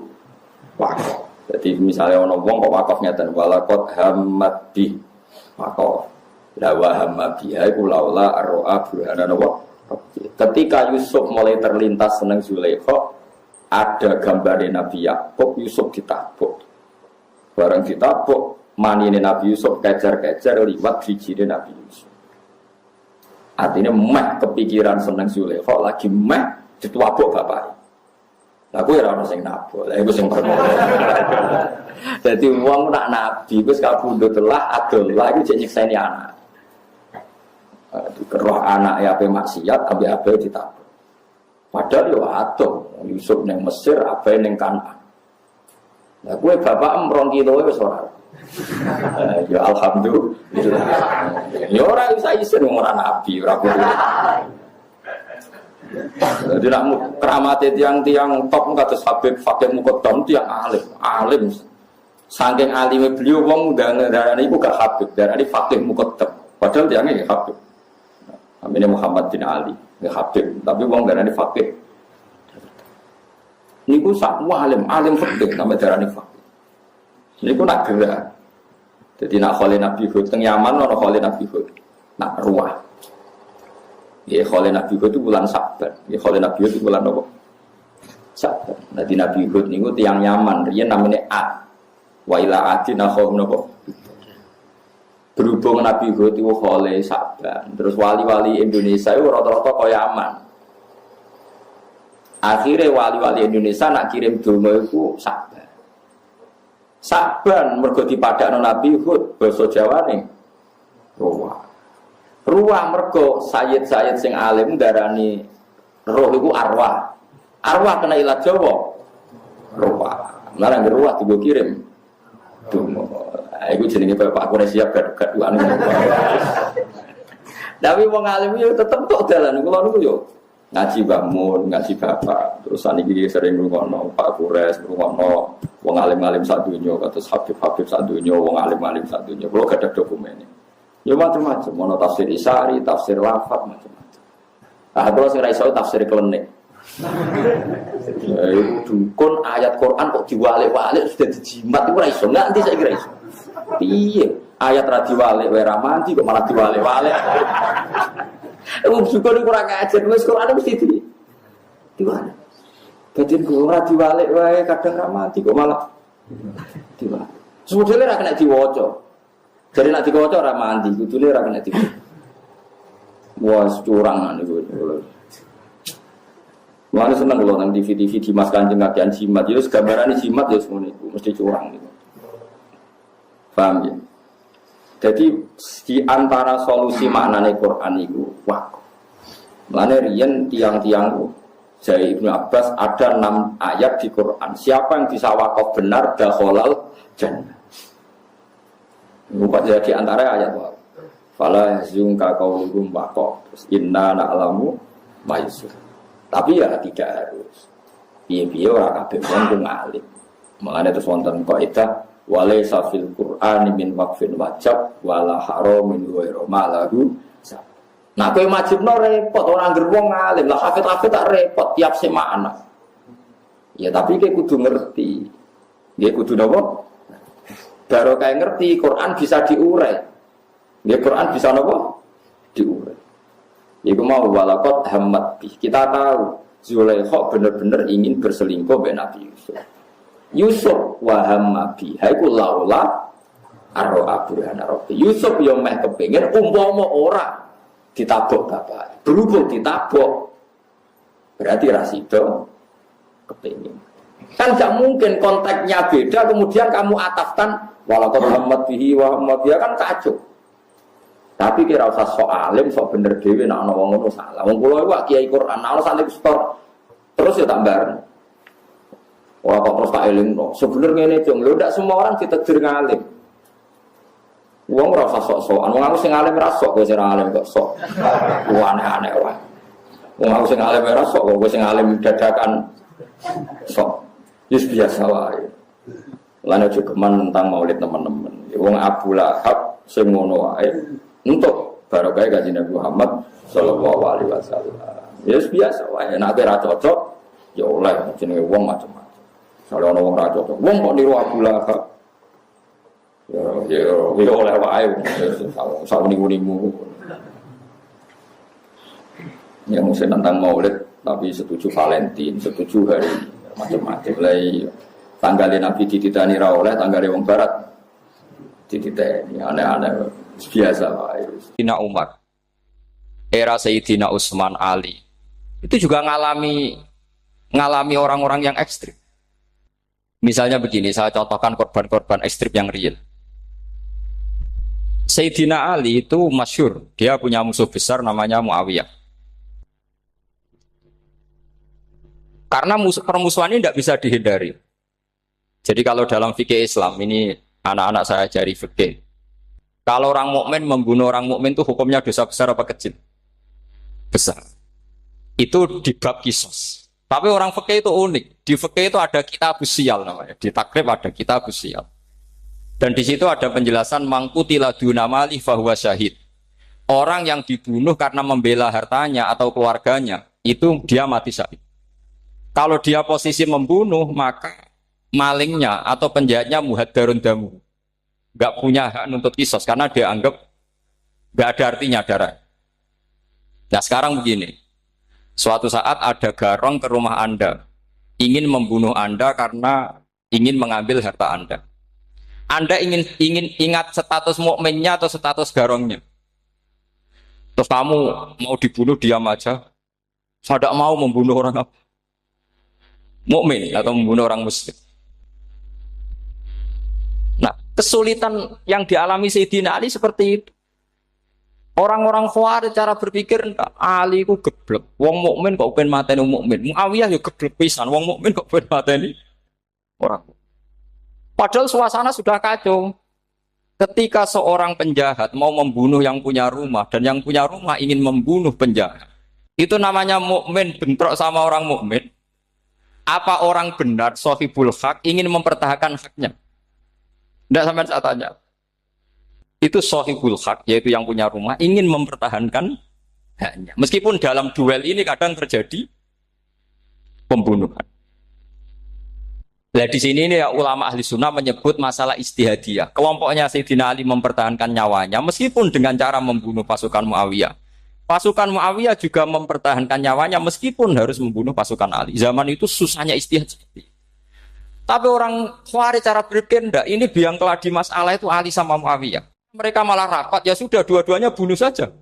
wakaf. Jadi misalnya ono wong kok wakaf ngeten walaqad hammat bi wakaf. La wa hamma biha iku laula arro'a burhana wa. Ketika Yusuf mulai terlintas seneng Zulaikha, ada gambar Nabi Yakub Yusuf ditabuk. Bareng ditabuk manine Nabi Yusuf kejar-kejar liwat bijine Nabi Yusuf. Artinya meh kepikiran seneng Zulaikha lagi meh dituabuk bapak. Lah kuwi ora ono sing nabuk. Lah iku sing perkara. Dadi wong nak nabi wis kabundut telah adolah iku jek nyekseni anak. Roh anak ya ape maksiat ape ditabuk. Padahal yo atuh Yusuf ning Mesir ape ning Kanaan. Lah kuwi bapak 2 kilo wis ora. Ya alhamdulillah. Ya ora bisa isen ora nabi, ora kudu. Jadi nak keramate tiang-tiang top kados Habib Fakih Muqaddam tiang alim. Saking alime beliau wong darane iku gak Habib, darane Fakih Muqaddam. Padahal tiange Habib. Namanya Muhammad bin Ali, gak Habib, tapi wong darane Fakih. Niku sak alim fikih namanya darane Fakih. Niku nak gerak. Jadi nak kholi Nabi Hud teng Yaman ono kholi Nabi Hud. Nak ruah. Ya kholi Nabi Hud itu bulan Saban. Ya kholi Nabi Hud itu bulan apa? Saban. Nanti Nabi Hud niku tiyang Yaman, riyen namanya A. Wa ila adin akhum napa. Berhubung Nabi Hud itu khole Saban, terus wali-wali Indonesia itu rata-rata kaya aman. Akhirnya wali-wali Indonesia nak kirim donga itu Saban. Saban mergo dipadakno Nabi Hud basa Jawane ruwah. Ruwah mergo sayyid-sayyid sing alim darani roh iku arwah. Arwah kena ilat Jawa. Ruwah. Lah nang ruwah digo kirim donga. Iku jenenge Pak Kure siap gaduh-gaduhan. Tapi wong alim yo tetep kok dalan kula niku yo ngaji bangun, ngaji bapak. Terus saniki sering ngrungokno Pak Kures, ngrungokno wong alim-alim sak donya kados Habib-habib sak donya, wong alim-alim sak donya. Kula gadah dokumene. Ya macam-macam, ono tafsir Isari, tafsir Lafat macam-macam. Ah kula sing ra iso tafsir klenik. Dukun ayat Quran kok diwalik-walik sudah dijimat itu ora iso, nganti saiki ra iso. Piye? Ayat ra diwalik wae ra mandi kok malah diwalik-walik. Wong dukun iku ora ngajar, wis Quran mesti diwalik. Dadi ora diwalik wae kadang ra mandi kok malah diwalik. Sebetulnya ra kena diwaca. Jadi nek diwaca ora mandi, kudune ra kena diwaca. Wah, curang niku. Mulane seneng lho nang TV-TV di Mas Kanjeng kakean jimat. Ya wis gambarane jimat ya semono iku, mesti curang niku. Paham ya? Jadi di antara solusi maknane Quran itu wakaf. Mulane riyen tiang-tiang Jai Ibnu Abbas ada 6 ayat di Quran. Siapa yang bisa wakaf benar dakhalal jannah. Bukan di antara ayat wakaf. Fala yahzunka qauluhum waqaf. Inna na'lamu ma yusir. Tapi ya tidak harus. Piye-piye ora kabeh wong ngalim. Mulane terus wonten kaidah walaysa fil Qur'ani min waqfin wajib wala haramin ghairu malahu. Nah kowe wajibno repot ora ngger wong ngalim. Lah hafid-hafid tak repot tiap semakna. Ya tapi kowe kudu ngerti. Nggih kudu napa? Baru kayak ngerti Quran bisa diurai. Nggih Quran bisa napa? Diurai. Iku mau walakot hamad bih. Kita tahu Zulaikha benar-benar ingin berselingkuh dengan Nabi Yusuf. Yusuf wa hamad bih. Iku laula arro'a burhana rabbi. Yusuf yang meh kepengin umpama ora ditabok bapak. Berhubung ditabok berarti rasido kepengin. Kan gak mungkin konteksnya beda kemudian kamu atafkan walakot hamad bihi wa hamad biha kan kacau. Tapi kira usah sok alim, sok bener dhewe nek ana wong ngono salah. Wong kula iku kiai Quran, ana santri stor. Terus ya tak bareng. Ora kok terus tak elingno. Sebener ngene jong, lho ndak semua orang ditakdir ngalim. Wong ora usah sok-sokan. Wong aku sing alim ra sok, kowe sing alim kok sok. Aneh-aneh wae. Wong aku sing alim ra sok, kowe sing alim dadakan sok. Wis biasa wae. Lan aja geman tentang maulid teman-teman. Wong Abu Lahab sing ngono wae. Untuk barokah Kanjeng Nabi Muhammad sallallahu alaihi wasallam. Ya biasa wae nek ora cocok ya oleh jenenge wong macam-macam. Kalau ana wong ra cocok, wong kok niru Abu Lahab. Ya oleh wae sak niku-niku. Ya mesti tentang maulid tapi setuju Valentine, setuju hari macam-macam lah. Tanggalin Nabi dititani ra oleh, tanggalin wong barat dititani aneh-aneh. Biasa wae. Sayyidina Umar, era Sayyidina Utsman, Ali, itu juga ngalami orang-orang yang ekstrim. Misalnya begini, saya contohkan korban-korban ekstrim yang real. Sayyidina Ali itu masyhur, dia punya musuh besar namanya Muawiyah. Karena permusuhan ini tidak bisa dihindari. Jadi kalau dalam fikih Islam, ini anak-anak saya ajari fikih. Kalau orang mukmin membunuh orang mukmin itu hukumnya dosa besar apa kecil? Besar. Itu di bab kisos. Tapi orang fikih itu unik. Di fikih itu ada kitab usial namanya. Di takrib ada kitab usial. Dan di situ ada penjelasan mangkutila dunamali fahuwa syahid. Orang yang dibunuh karena membela hartanya atau keluarganya, itu dia mati syahid. Kalau dia posisi membunuh, maka malingnya atau penjahatnya muhaddarun damu. Gak punya hak nuntut kisos karena dia anggap gak ada artinya darah. Nah sekarang begini, suatu saat ada garong ke rumah Anda, ingin membunuh Anda karena ingin mengambil harta Anda. Anda ingin ingat status mukminnya atau status garongnya? Terus kamu mau dibunuh diam aja. Saya tidak mau membunuh orang apa? Mukmin atau membunuh orang muslim. Nah, kesulitan yang dialami Sayyidina Ali seperti itu. Orang-orang Khawarij cara berpikir Ali ku geblek. Wong mukmin kok pengen mateni wong mukmin. Muawiyah ya geblek pisan. Wong mukmin kok pengen mateni orang. Padahal suasana sudah kacau. Ketika seorang penjahat mau membunuh yang punya rumah dan yang punya rumah ingin membunuh penjahat. Itu namanya mukmin bentrok sama orang mukmin. Apa orang benar sahibul hak ingin mempertahankan haknya? Tidak sampai saya tanya. Itu sahibul hak, yaitu yang punya rumah ingin mempertahankan haknya. Meskipun dalam duel ini kadang terjadi pembunuhan. Nah di sini ini ya, ulama ahli sunnah menyebut masalah istihadiyah. Kelompoknya Sayyidina Ali mempertahankan nyawanya meskipun dengan cara membunuh pasukan Muawiyah. Pasukan Muawiyah juga mempertahankan nyawanya meskipun harus membunuh pasukan Ali. Zaman itu susahnya istihad seperti itu. Tapi orang Khawarij cara berpikir enggak, ini biang keladi masalah itu Ali sama Muawiyah. Mereka malah rapat, ya sudah dua-duanya bunuh saja.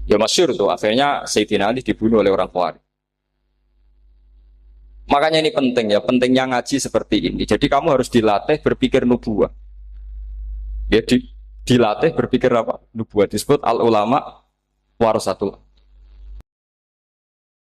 Ya masyhur tuh, akhirnya Sayyidina Ali dibunuh oleh orang Khawarij. Makanya ini penting ya, pentingnya ngaji seperti ini. Jadi kamu harus dilatih berpikir nubuwah. Ya dilatih berpikir apa? Nubuwah disebut al ulama warasatul